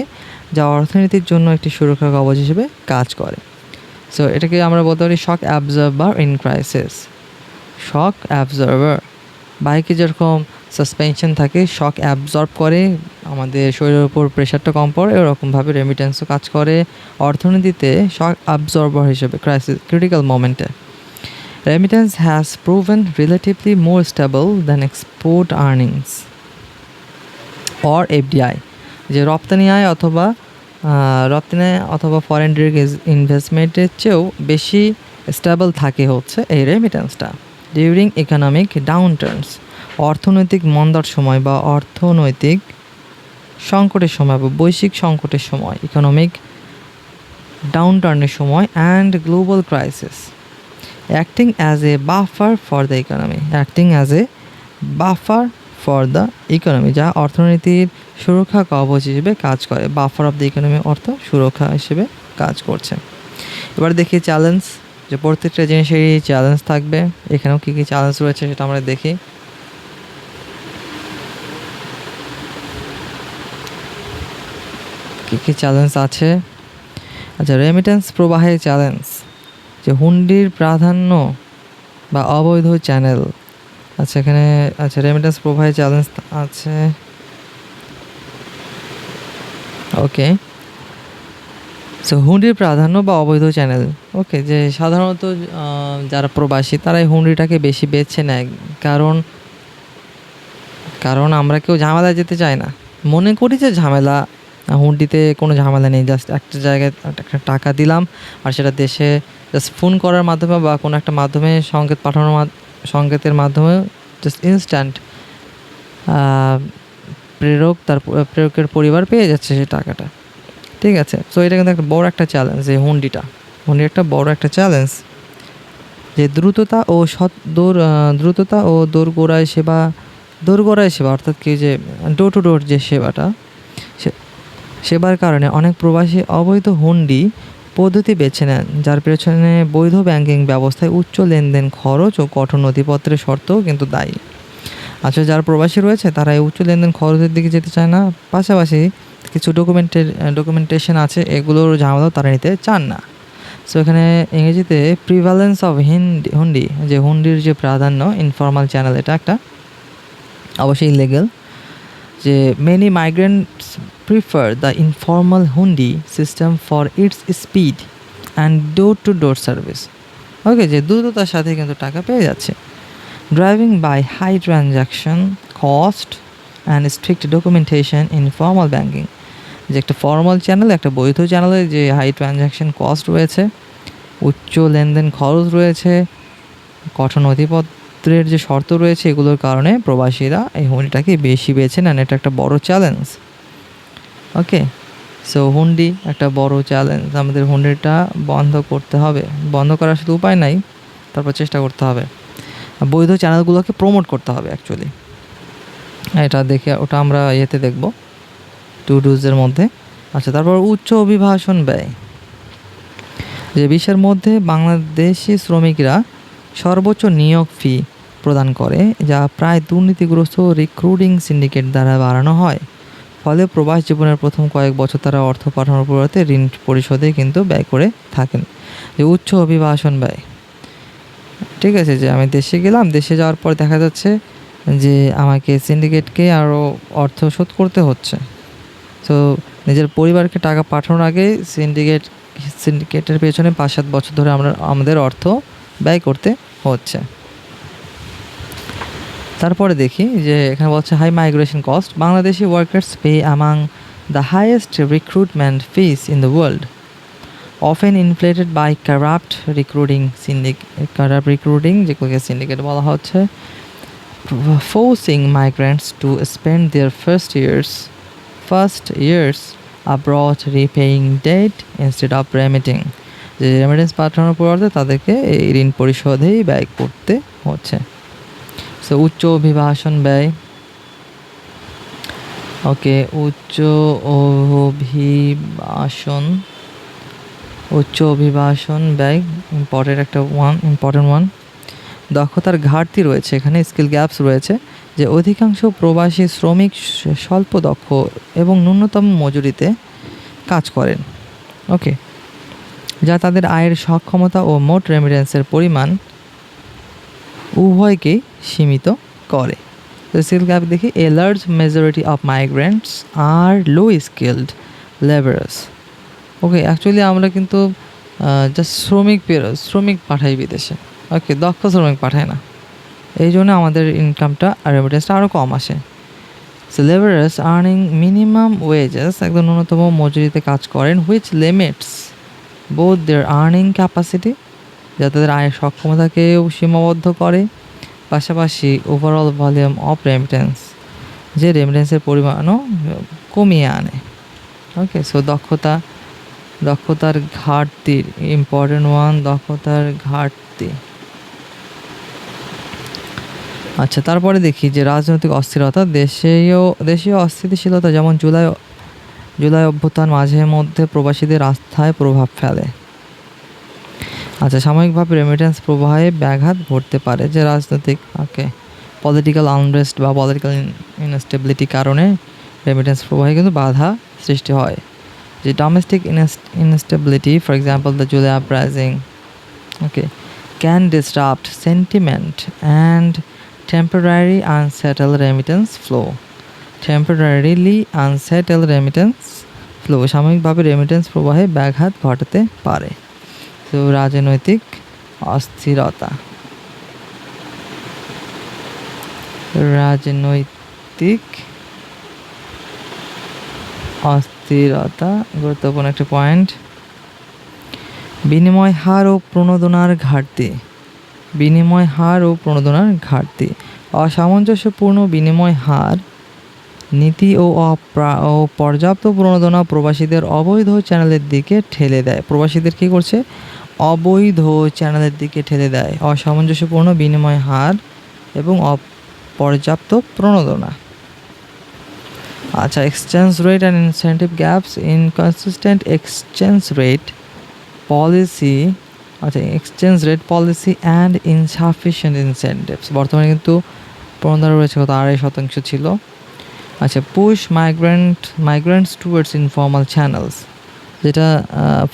যা অর্থনীতির জন্য একটি সুরক্ষা কবচ হিসেবে কাজ করে। সো এটাকে আমরা বলতে পারি shock absorber in crisis. Shock absorber, বাইকে যেরকম সাসপেনশন থাকে, শক অ্যাবজর্ব করে, আমাদের শরীরের উপর প্রেশারটা কম পড়ে, এরকমভাবে রেমিটেন্সও কাজ করে অর্থনীতিতে শক অ্যাবজর্বার হিসেবে ক্রিটিক্যাল মোমেন্টে। Remittance has proven relatively more stable than export earnings or FDI, যে রপ্তানি আয় অথবা ফরেন ডিরেক্ট ইনভেস্টমেন্টের চেয়েও বেশি স্টেবল থাকে হচ্ছে এই রেমিটেন্সটা। ডিউরিং ইকোনমিক ডাউনটার্নস, অর্থনৈতিক মন্দার সময় বা অর্থনৈতিক সংকটের সময় বা বৈশ্বিক সংকটের সময়, ইকোনমিক ডাউনটার্নের সময়, and global crisis, acting as a buffer for the economy, যা অর্থনীতির সুরক্ষা কবচ হিসেবে কাজ করে। বাফার অফ দ্য ইকোনমি অর্থ সুরক্ষা হিসেবে কাজ করছে। এবার দেখি চ্যালেঞ্জ, যে প্রত্যেকটা জিনিসেরই চ্যালেঞ্জ থাকবে, এখানেও কী কী চ্যালেঞ্জ রয়েছে সেটা আমরা দেখি। কী কী চ্যালেঞ্জ আছে? আচ্ছা, রেমিটেন্স প্রবাহে চ্যালেঞ্জ, যে হুন্ডির প্রাধান্য বা অবৈধ চ্যানেল। আচ্ছা, এখানে রেমিটেন্স প্রবাহে চ্যালেঞ্জ আছে। ওকে, সো হুন্ডির প্রাধান্য বা অবৈধ চ্যানেল। ওকে, যে সাধারণত যারা প্রবাসী তারাই হুন্ডিটাকে বেশি বেছে নেয়, কারণ আমরা কেউ ঝামেলায় যেতে চাই না, মনে করি যে হুন্ডিতে কোনো ঝামেলা নেই, জাস্ট একটা জায়গায় একটা টাকা দিলাম আর সেটা দেশে জাস্ট ফোন করার মাধ্যমে বা কোনো একটা মাধ্যমে সংকেতের মাধ্যমে জাস্ট ইনস্ট্যান্ট প্রেরকের পরিবার পেয়ে যাচ্ছে সেই টাকাটা। ঠিক আছে, সো এটা কিন্তু একটা বড় একটা চ্যালেঞ্জ, যে হুন্ডি একটা বড় একটা চ্যালেঞ্জ। যে দ্রুততা ও দোরগোড়ায় সেবা, অর্থাৎ কি, যে ডোর টু ডোর যে সেবার কারণে অনেক প্রবাসী অবৈধ হুন্ডি পদ্ধতি বেছে নেন, যার পেছনে বৈধ ব্যাংকিং ব্যবস্থায় উচ্চ লেনদেন খরচ ও কঠোর নথিপত্রের শর্তও কিন্তু দায়ী। আচ্ছা, যারা প্রবাসী রয়েছে তারা এই উচ্চ লেনদেন খরচের দিকে যেতে চায় না, পাশাপাশি কিছু ডকুমেন্টেশন আছে, এগুলোর ঝামেলাও তারা নিতে চান না। সো এখানে ইংরেজিতে প্রিভ্যালেন্স অফ হুন্ডি, যে হুন্ডির যে প্রাধান্য, ইনফর্মাল চ্যানেল, এটা একটা অবশ্যই ইলিগাল। যে many migrants prefer the informal hundi system for its speed and door to door service. Okay, যে দ্রুততার সাথে কিন্তু টাকা পেয়ে যাচ্ছে। Driving by high transaction cost and strict documentation in formal banking, যে একটা ফর্মাল চ্যানেল, একটা বৈধ চ্যানেলে যে হাই ট্রানজ্যাকশন কস্ট রয়েছে, উচ্চ লেনদেন খরচ রয়েছে, কঠোর নথিপত্রের যে শর্ত রয়েছে, এগুলোর কারণে প্রবাসীরা এই হুন্ডিটাকে বেশি বেছে নেন। এটা একটা বড় চ্যালেঞ্জ। ওকে, সো হুন্ডি একটা বড় চ্যালেঞ্জ, আমাদের হুন্ডিটা বন্ধ করতে হবে। বন্ধ করার শুধু উপায় নাই, তারপর চেষ্টা করতে হবে। বৈধ চ্যানেলগুলোকে প্রমোট করতে হবে অ্যাকচুয়ালি। এটা দেখে ওটা আমরা ইয়েতে দেখব, টু ডুজের মধ্যে। আচ্ছা, তারপর উচ্চ অভিবাসন ব্যয়, যে বিশ্বের মধ্যে বাংলাদেশি শ্রমিকরা সর্বোচ্চ নিয়োগ ফি প্রদান করে, যা প্রায় দুর্নীতিগ্রস্ত রিক্রুটিং সিন্ডিকেট দ্বারা বাড়ানো হয়। ফলে প্রবাস জীবনের প্রথম কয়েক বছর তারা অর্থ পাঠানোর পরিবর্তে ঋণ পরিশোধে কিন্তু ব্যয় করে থাকেন। যে উচ্চ অভিবাসন ব্যয়, ঠিক আছে, যে আমি দেশে গেলাম, দেশে যাওয়ার পর দেখা যাচ্ছে যে আমাকে সিন্ডিকেটকে আরও অর্থ শোধ করতে হচ্ছে। তো নিজের পরিবারকে টাকা পাঠানোর আগে সিন্ডিকেটের পেছনে 5-7 বছর ধরে আমাদের অর্থ ব্যয় করতে হচ্ছে। তারপরে দেখি যে এখানে বলছে high migration cost, Bangladeshi workers pay among the highest recruitment fees in the world, often inflated by corrupt recruiting, যেগুলোকে সিন্ডিকেট বলা হচ্ছে, forcing migrants to spend their first years abroad repaying debt instead of remitting, যে remittance পাঠানোর পরিবর্তে তাদেরকে এই ঋণ পরিশোধেই ব্যয় করতে হচ্ছে। সো উচ্চ অভিবাসন ব্যয়, ওকে, উচ্চ অভিবাসন ব্যয় ইম্পর্টেন্ট ওয়ান। দক্ষতার ঘাটতি রয়েছে, এখানে স্কিল গ্যাপস রয়েছে, যে অধিকাংশ প্রবাসী শ্রমিক স্বল্প দক্ষ এবং ন্যূনতম মজুরিতে কাজ করেন, ওকে, যা তাদের আয়ের সক্ষমতা ও মোট রেমিটেন্সের পরিমাণ উভয়কেই সীমিত করে। তো স্কিল গ্যাপ দেখি, a large majority of migrants are low skilled labourers, okay, actually আমরা কিন্তু জাস্ট শ্রমিক পাঠাই বিদেশে, ওকে, দক্ষ শ্রমিক পাঠায় না, এই জন্য আমাদের ইনকামটা আর রেমিটেন্সটা আরও কম আসে। So labourers earning minimum wages, একদম ন্যূনতম মজুরিতে কাজ করেন, which limits both their earning capacity, যা তাদের আয়ের সক্ষমতাকেও সীমাবদ্ধ করে, পাশাপাশি ওভারঅল ভলিউম অফ রেমিটেন্স, যে রেমিটেন্সের পরিমাণও কমিয়ে আনে, ওকে। সো দক্ষতার ঘাটতির ইম্পর্টেন্ট ওয়ান, দক্ষতার ঘাটতি। আচ্ছা, তারপরে দেখি যে রাজনৈতিক অস্থিরতা, দেশীয় অস্থিতিশীলতা, যেমন জুলাই অভ্যুত্থান মাঝে মধ্যে প্রবাসীদের আস্থায় প্রভাব ফেলে। আচ্ছা, সাময়িকভাবে রেমিটেন্স প্রবাহে ব্যাঘাত ঘটতে পারে, যে রাজনৈতিক, ওকে, পলিটিক্যাল আনরেস্ট বা পলিটিক্যাল ইনস্টেবিলিটির কারণে রেমিটেন্স প্রবাহে কিন্তু বাধা সৃষ্টি হয়। যে domestic instability, for example the July uprising, okay, can disrupt sentiment and temporarily unsettle remittance flow, সাময়িকভাবে রেমিটেন্স প্রবাহে ব্যাঘাত ঘটাতে পারে। তো রাজনৈতিক অস্থিরতা গুরুত্বপূর্ণ একটি পয়েন্ট। বিনিময় হার ও প্রণোদনার ঘাটতি, অসামঞ্জস্যপূর্ণ বিনিময় হার নীতি ও পর্যাপ্ত প্রণোদনা প্রবাসীদের অবৈধ চ্যানেলের দিকে ঠেলে দেয়। প্রবাসীদের কী করছে? অবৈধ চ্যানেলের দিকে ঠেলে দেয়। অসামঞ্জস্যপূর্ণ বিনিময় হার এবং অপর্যাপ্ত প্রণোদনা। আচ্ছা, exchange rate and incentive gaps, inconsistent exchange rate policy and insufficient incentives. বর্তমানে কিন্তু প্রণোদনা রয়েছে কত? 2.5% ছিল। আচ্ছা, push migrants towards informal channels, যেটা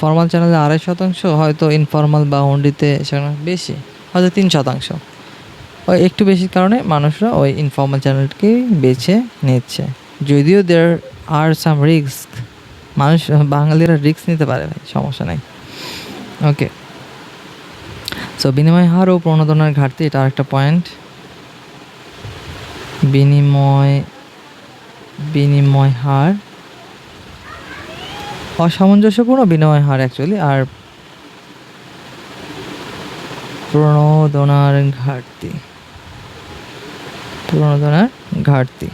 ফর্মাল চ্যানেলে 2.5%, হয়তো ইনফর্মাল বা হুন্ডিতে সেখানে বেশি, হয়তো 3%। ওই একটু বেশির কারণে মানুষরা ওই ইনফর্মাল চ্যানেলকেই বেছে নিচ্ছে, যদিও দেয়ার আর সাম রিস্ক। বাঙালিরা রিস্ক নিতে পারে, ভাই, সমস্যা নাই, ওকে। সো বিনিময় হার ও প্রণোদনার ঘাটতি, এটা আরেকটা পয়েন্ট। বিনিময় হার, অসামঞ্জস্যপূর্ণ বিনিময় হার অ্যাকচুয়ালি, আর প্রণোদনার ঘাটতি।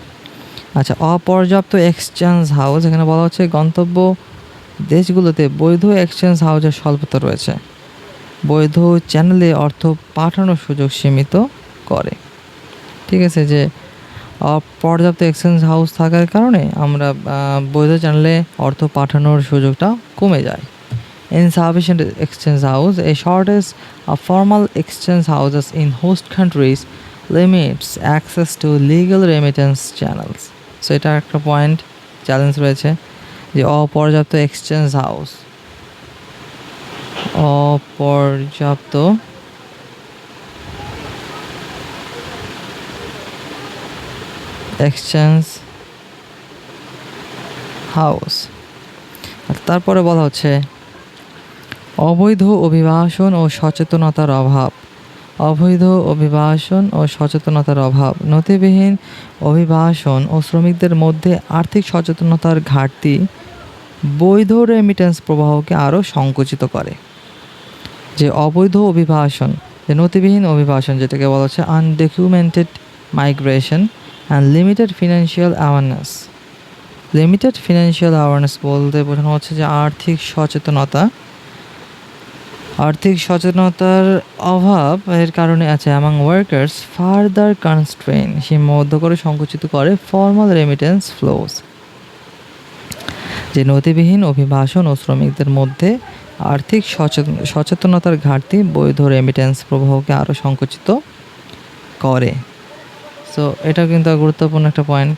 আচ্ছা, অপর্যাপ্ত এক্সচেঞ্জ হাউস, এখানে বলা হচ্ছে গন্তব্য দেশগুলোতে বৈধ এক্সচেঞ্জ হাউসের স্বল্পতা রয়েছে। বৈধ চ্যানেলে অর্থ পাঠানোর সুযোগ সীমিত করে। ঠিক আছে, যে পর্যাপ্ত এক্সচেঞ্জ হাউস থাকার কারণে আমরা বৈধ চ্যানেলে অর্থ পাঠানোর সুযোগটা কমে যায়। Insufficient exchange house, a shortage of formal exchange houses in host countries limits access to legal remittance channels. So এটা একটা পয়েন্ট চ্যালেঞ্জ রয়েছে যে অপর্যাপ্ত এক্সচেঞ্জ হাউস, অপর্যাপ্ত এক্সচেঞ্জ হাউস। তারপরে বলা হচ্ছে অবৈধ অভিবাসন ও সচেতনতার অভাব। অবৈধ অভিবাসন ও সচেতনতার অভাব, নথিবিহীন অভিবাসন ও শ্রমিকদের মধ্যে আর্থিক সচেতনতার ঘাটতি বৈধ রেমিটেন্স প্রবাহকে আরও সংকুচিত করে। যে অবৈধ অভিবাসন, যে নথিবিহীন অভিবাসন, যেটাকে বলা হচ্ছে undocumented migration and limited financial awareness. Limited financial awareness বলতে বোঝানো হচ্ছে যে আর্থিক সচেতনতার অভাব এর কারণে আছে অ্যামাং ওয়ার্কার্স ফার্দার কনস্ট্রেন, সীমাবদ্ধ করে সংকুচিত করে ফর্মাল রেমিটেন্স ফ্লোস। যে নথিবিহীন অভিবাসন ও শ্রমিকদের মধ্যে আর্থিক সচেতনতার ঘাটতি বৈধ রেমিটেন্স প্রবাহকে আরও সংকুচিত করে। সো এটা কিন্তু গুরুত্বপূর্ণ একটা পয়েন্ট,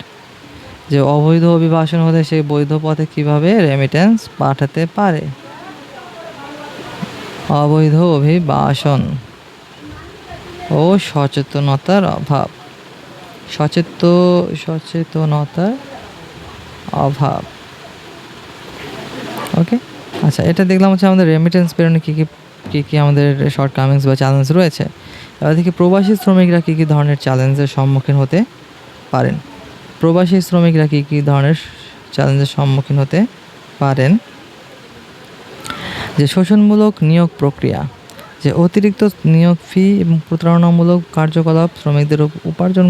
যে অবৈধ অভিবাসন হলে সেই বৈধ পথে কীভাবে রেমিটেন্স পাঠাতে পারে। অবৈধ অভিবাসন ও সচেতনতার অভাব, সচেতনতার অভাব। ওকে, আচ্ছা, এটা দেখলাম হচ্ছে আমাদের রেমিটেন্স প্রেরণে কী কী আমাদের শর্টকামিংস বা চ্যালেঞ্জ রয়েছে। এবার দেখি প্রবাসী শ্রমিকরা কী ধরনের চ্যালেঞ্জের সম্মুখীন হতে পারেন। প্রবাসী শ্রমিকরা কী ধরনের চ্যালেঞ্জের সম্মুখীন হতে পারেন। যে শোষণমূলক নিয়োগ প্রক্রিয়া, যে অতিরিক্ত নিয়োগ ফি এবং প্রতারণামূলক কার্যকলাপ শ্রমিকদের উপার্জন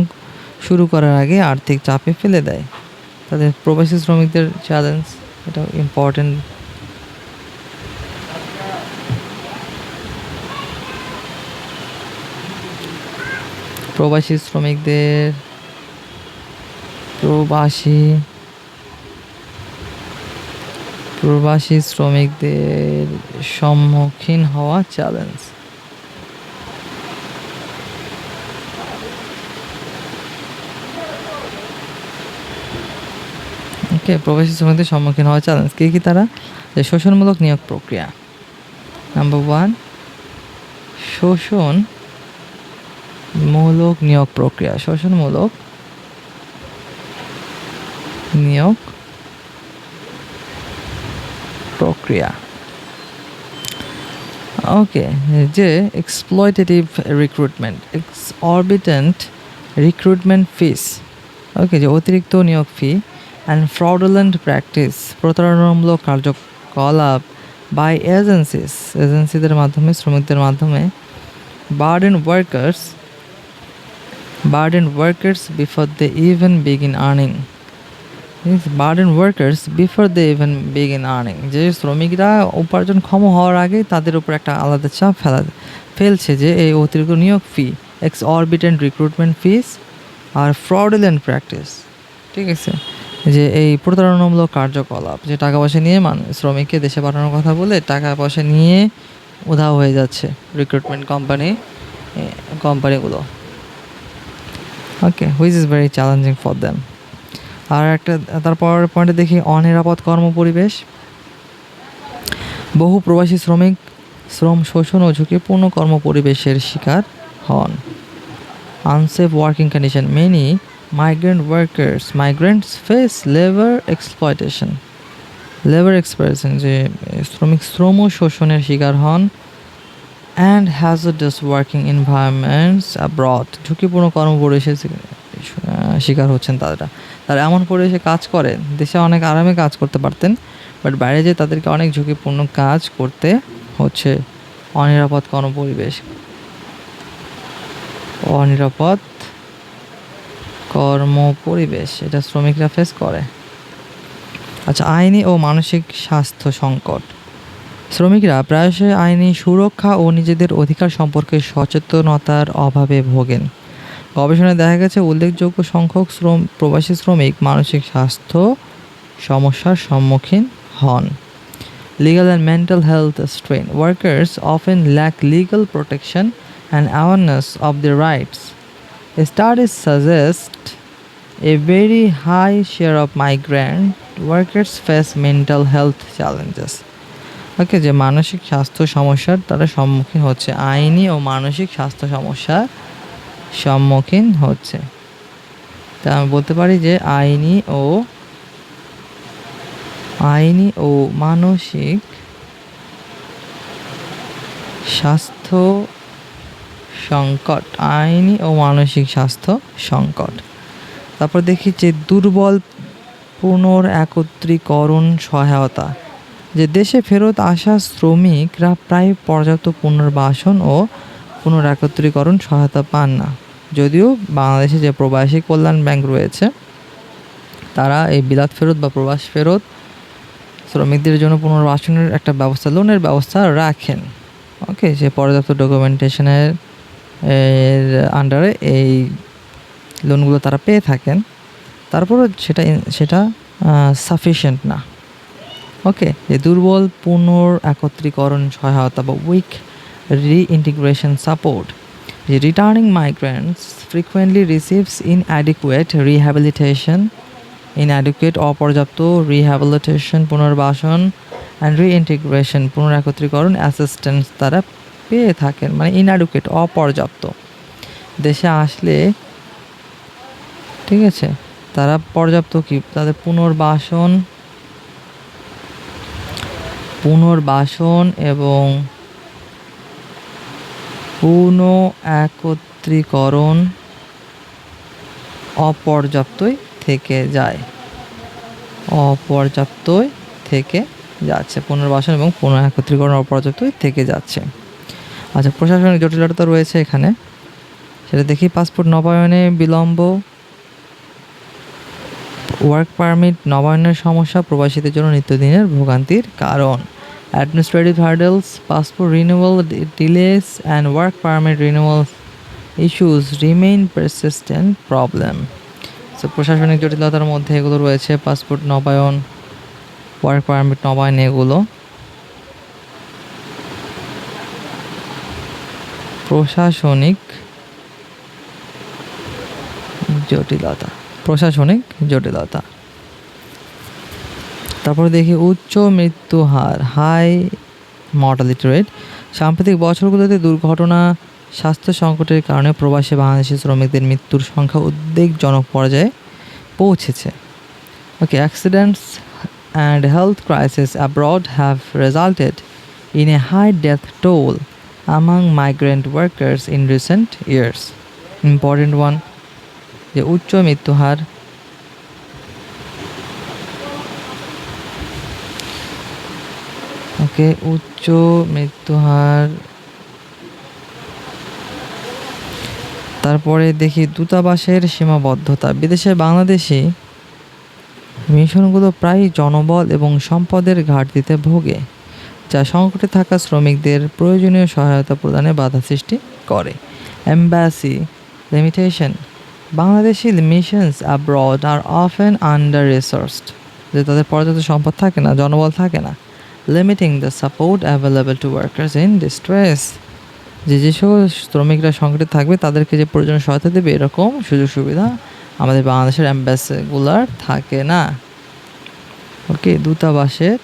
শুরু করার আগে আর্থিক চাপে ফেলে দেয়। তাদের প্রবাসী শ্রমিকদের চ্যালেঞ্জ, এটা ইম্পর্টেন্ট। প্রবাসী শ্রমিকদের সম্মুখীন হওয়া চ্যালেঞ্জ। ওকে, প্রবাসী শ্রমিকদের সম্মুখীন হওয়া চ্যালেঞ্জ কী তারা? যে শোষণমূলক নিয়োগ প্রক্রিয়া। নাম্বার 1, শোষণমূলক নিয়োগ প্রক্রিয়া। শোষণমূলক নিয়োগ প্রক্রিয়া। ওকে, যে এক্সপ্লয়টেটিভ রিক্রুটমেন্ট, এক্সঅরবিটেন্ট রিক্রুটমেন্ট ফিস। ওকে, যে অতিরিক্ত নিয়োগ ফি অ্যান্ড ফ্রডুলেন্ট প্র্যাকটিস, প্রতারণামূলক কার্যকলাপ বাই এজেন্সিদের মাধ্যমে, শ্রমিকদের মাধ্যমে। Burden workers before they even begin earning. যে শ্রমিকরা উপার্জনক্ষম হওয়ার আগেই তাদের উপর একটা আলাদা চাপ ফেলছে, যে এই অতিরিক্ত নিয়োগ ফি, এক্সঅরবিটেন্ট রিক্রুটমেন্ট ফিস আর ফ্রডুলেন্ট প্র্যাকটিস। ঠিক আছে, যে এই প্রতারণামূলক কার্যকলাপ, যে টাকা পয়সা নিয়ে শ্রমিককে দেশে পাঠানোর কথা বলে টাকা পয়সা নিয়ে উধাও হয়ে যাচ্ছে রিক্রুটমেন্ট কোম্পানিগুলো। Okay, which is very challenging for them. আর একটা তারপর পয়েন্টে দেখি অনিরাপদ কর্মপরিবেশ। বহু প্রবাসী শ্রমিক শ্রম শোষণ ও ঝুঁকিপূর্ণ কর্মপরিবেশের শিকার হন। Unsafe working condition, many migrants face labor exploitation, যে শ্রম শোষণের শিকার হন। And hazardous working environments abroad, ঝুঁকিপূর্ণ কর্মপরিবেশের শিকার হচ্ছেন তারা এমন পরিবেশে কাজ করেন, দেশে অনেক আরামে কাজ করতে পারতেন, বাট বাইরে যেয়ে তাদেরকে অনেক ঝুঁকিপূর্ণ কাজ করতে হচ্ছে। অনিরাপদ কর্মপরিবেশ, এটা শ্রমিকরা ফেস করে। আচ্ছা, আইনি ও মানসিক স্বাস্থ্য সংকট। শ্রমিকরা প্রায়শই আইনি সুরক্ষা ও নিজেদের অধিকার সম্পর্কে সচেতনতার অভাবে ভোগেন। গবেষণায় দেখা গেছে উল্লেখযোগ্য সংখ্যক প্রবাসী শ্রমিক মানসিক স্বাস্থ্য সমস্যার সম্মুখীন হন। Legal and mental health strain. Workers often lack legal protection and awareness of their rights. Studies suggest a very high share of migrant workers face mental health challenges. ওকে, যে মানসিক স্বাস্থ্য সমস্যার তারা সম্মুখীন হচ্ছে, আইনি ও মানসিক স্বাস্থ্য সমস্যার সম্মুখীন হচ্ছে। তা আমি বলতে পারি যে আইনি ও মানসিক স্বাস্থ্য সংকট, আইনি ও মানসিক স্বাস্থ্য সংকট। তারপর দেখি যে দুর্বল পুনর্একত্রীকরণ সহায়তা, যে দেশে ফেরত আসা শ্রমিকরা প্রায় পর্যাপ্ত পুনর্বাসন ও পুনর্একত্রীকরণ সহায়তা পান না। যদিও বাংলাদেশে যে প্রবাসী কল্যাণ ব্যাংক রয়েছে তারা এই বিলাত ফেরত বা প্রবাস ফেরত শ্রমিকদের জন্য পুনর্বাসনের একটা ব্যবস্থা, লোনের ব্যবস্থা রাখেন। ওকে, যে পর্যাপ্ত ডকুমেন্টেশনের আন্ডারে এই লোনগুলো তারা পেয়ে থাকেন, তারপরও সেটা সাফিসিয়েন্ট না। ওকে, যে দুর্বল পুনর্একত্রীকরণ সহায়তা বা উইক রিইন্টিগ্রেশন সাপোর্ট, যে রিটার্নিং মাইগ্রেন্টস ফ্রিকুয়েন্টলি রিসিভস অপর্যাপ্ত রিহ্যাবিলিটেশন, পুনর্বাসন অ্যান্ড রিইন্টিগ্রেশন পুনর্একত্রীকরণ অ্যাসিস্ট্যান্স তারা পেয়ে থাকেন, মানে ইনঅ্যাডিকুয়েট, অপর্যাপ্ত। দেশে আসলে ঠিক আছে তারা পর্যাপ্ত তাদের পুনর্বাসন এবং পুনঃএকত্রীকরণ অপর্যাপ্তই থেকে যাচ্ছে, পুনর্বাসন এবং পুনঃএকত্রীকরণ অপর্যাপ্তই থেকে যাচ্ছে। আচ্ছা, প্রশাসনিক জটিলতা রয়েছে এখানে, সেটা দেখি। পাসপোর্ট নবায়নে বিলম্ব, ওয়ার্ক পারমিট নবায়নের সমস্যা প্রবাসীদের জন্য নিত্যদিনের ভোগান্তির কারণ। Administrative hurdles, passport renewal ডিলেস and work permit renewal issues remain persistent problem. So প্রশাসনিক জটিলতার মধ্যে এগুলো রয়েছে, পাসপোর্ট নবায়ন, ওয়ার্ক পারমিট নবায়ন, এগুলো প্রশাসনিক জটিলতা। তারপরে দেখি উচ্চ মৃত্যু হার, হাই মর্টালিটি রেট। সাম্প্রতিক বছরগুলোতে দুর্ঘটনা, স্বাস্থ্য সংকটের কারণে প্রবাসী বাংলাদেশি শ্রমিকদের মৃত্যুর সংখ্যা উদ্বেগজনক পর্যায়ে পৌঁছেছে। Okay, accidents and health crisis abroad have resulted in a high death toll among migrant workers in recent years. Important one, যে উচ্চ মৃত্যুহার, ওকে, উচ্চ মৃত্যুহার। তারপরে দেখি দূতাবাসের সীমাবদ্ধতা। বিদেশে বাংলাদেশি মিশনগুলো প্রায় জনবল এবং সম্পদের ঘাটতিতে ভোগে, যা সংকটে থাকা শ্রমিকদের প্রয়োজনীয় সহায়তা প্রদানে বাধা সৃষ্টি করে। Embassy limitation, Bangladeshi missions abroad are often under resourced, যে তাদের পর্যাপ্ত সম্পদ থাকে না, জনবল থাকে না। Limiting the support available to workers in distress, যে সকল শ্রমিকরা সংকটে থাকবে তাদেরকে যে প্রয়োজনীয় সহায়তা দেবে এরকম সুযোগ সুবিধা আমাদের বাংলাদেশের এম্বাসিগুলার থাকে না। ওকে, দূতাবাসের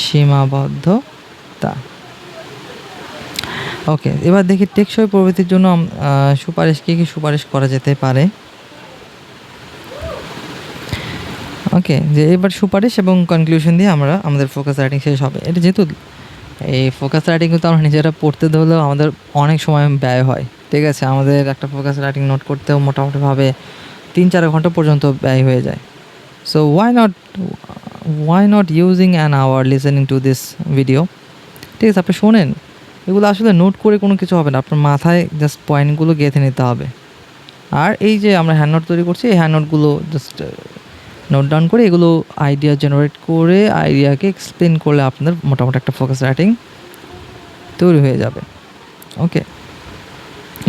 সীমাবদ্ধতা। ওকে, এবার দেখি টেকসই প্রবৃদ্ধির জন্য কি সুপারিশ করা যেতে পারে। ওকে, যে এবার সুপারিশ এবং কনক্লুশন দিয়ে আমরা আমাদের ফোকাস রাইটিং শেষ হবে। এটা যেহেতু এই ফোকাস রাইটিং কিন্তু আমরা নিজেরা পড়তে ধরলেও আমাদের অনেক সময় ব্যয় হয়, ঠিক আছে। আমাদের একটা ফোকাস রাইটিং নোট করতেও মোটামুটিভাবে 3-4 ঘন্টা পর্যন্ত ব্যয় হয়ে যায়। So why not using an hour listening to this video? ঠিক আছে, আপনি শোনেন, এগুলো আসলে নোট করে কোনো কিছু হবে না, আপনার মাথায় জাস্ট পয়েন্টগুলো গেঁথে নিতে হবে। আর এই যে আমরা হ্যান্ড নোট তৈরি করছি, এই হ্যান্ড নোটগুলো জাস্ট নোট ডাউন করে এগুলো আইডিয়া জেনারেট করে আইডিয়াকে এক্সপ্লেন করলে আপনাদের মোটামুটি একটা ফোকাস রাইটিং তৈরি হয়ে যাবে। ওকে,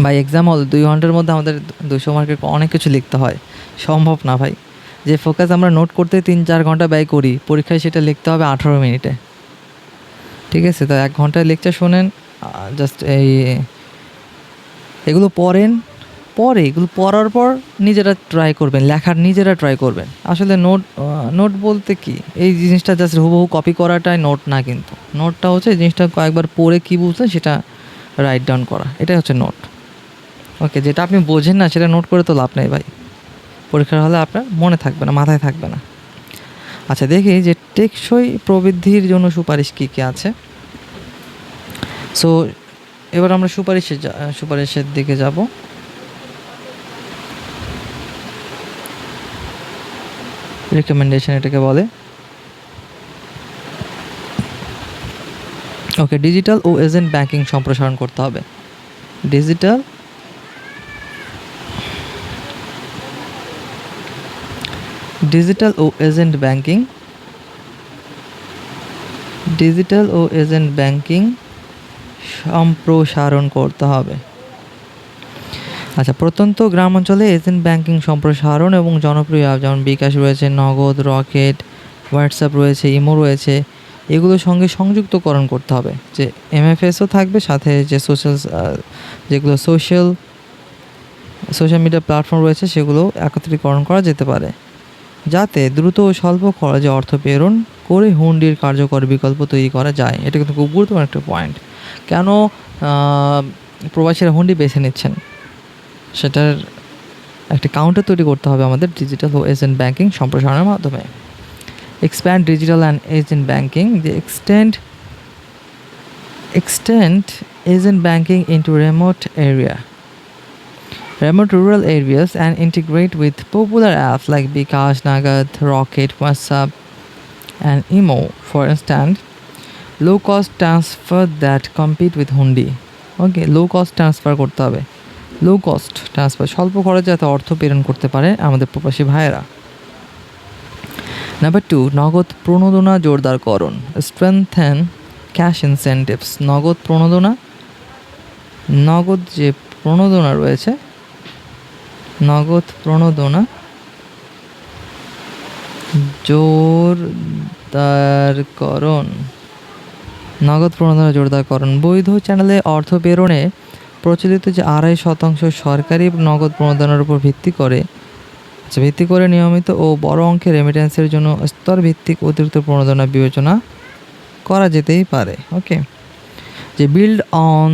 ভাই এক্সাম হল 2 ঘন্টার মধ্যে আমাদের 200 মার্কের অনেক কিছু লিখতে হয়, সম্ভব না ভাই। যে ফোকাস আমরা নোট করতে 3-4 ঘন্টা ব্যয় করি, পরীক্ষায় সেটা লিখতে হবে 18 মিনিটে। ঠিক আছে, তো 1 ঘন্টায় লেকচার শোনেন, জাস্ট এগুলো পড়েন, এগুলো পড়ার পর নিজেরা ট্রাই করবেন, নিজেরা ট্রাই করবেন। আসলে নোট বলতে কি, এই জিনিসটা জাস্ট হুবহু কপি করাটাই নোট না, কিন্তু নোটটা হচ্ছে এই জিনিসটা কয়েকবার পড়ে কী বুঝলেন সেটা রাইট ডাউন করা, এটাই হচ্ছে নোট। ওকে, যেটা আপনি বোঝেন না সেটা নোট করে তো লাভ নেই ভাই, পরীক্ষার হলে আপনার মনে থাকবে না, মাথায় থাকবে না। আচ্ছা, দেখি যে টেকসই প্রবৃদ্ধির জন্য সুপারিশ কী কী আছে। সো এবার আমরা সুপারিশের দিকে যাব। রেকমেন্ডেশন এটাকে বলে। ওকে, ডিজিটাল ও এজেন্ট ব্যাংকিং সম্প্রসারণ করতে হবে। ডিজিটাল ও এজেন্ট ব্যাংকিং সম্প্রসারণ করতে হবে। আচ্ছা, প্রত্যন্ত গ্রাম অঞ্চলে এজেন্ট ব্যাংকিং সম্প্রসারণ এবং জনপ্রিয় অ্যাপ যেমন বিকাশ রয়েছে, নগদ, রকেট, হোয়াটসঅ্যাপ রয়েছে, ইমো রয়েছে, এগুলোর সঙ্গে সংযুক্তকরণ করতে হবে। যে এমএফএসও থাকবে, সাথে যে যেগুলো সোশ্যাল মিডিয়া প্ল্যাটফর্ম রয়েছে সেগুলো একত্রীকরণ করা যেতে পারে, যাতে দ্রুত ও স্বল্প খরচে অর্থ প্রেরণ করে হুন্ডির কার্যকর বিকল্প তৈরি করা যায়। এটা কিন্তু খুব গুরুত্বপূর্ণ একটা পয়েন্ট। কেন প্রবাসীরা হুন্ডি বেছে নিচ্ছেন, সেটার একটা কাউন্টার তৈরি করতে হবে আমাদের ডিজিটাল ও এজেন্ট ব্যাংকিং সম্প্রসারণের মাধ্যমে। Expand digital and agent banking, যে extend agent banking into remote rural areas and integrate with popular apps like Bikash, Nagad, Rocket, WhatsApp and Imo. For instance, low cost transfer that compete with Hundi. Okay, low cost transfer করতে হবে, low cost transfer, স্বল্প খরচে যাতে অর্থ প্রেরণ করতে পারে আমাদের প্রবাসী ভাইয়েরা। নাম্বার 2, নগদ প্রণোদনা জোরদারকরণ, স্ট্রেংথেন ক্যাশ ইনসেন্টিভস। নগদ যে প্রণোদনা রয়েছে, নগদ প্রণোদনা জোরদারকরণ, বৈধ চ্যানেলে অর্থ প্রেরণে প্রচলিত যে 2.5% সরকারি নগদ প্রণোদনার উপর ভিত্তি করে নিয়মিত ও বড় অঙ্কের রেমিটেন্সের জন্য স্তর ভিত্তিক অতিরিক্ত প্রণোদনা বিবেচনা করা যেতেই পারে। ওকে, যে build on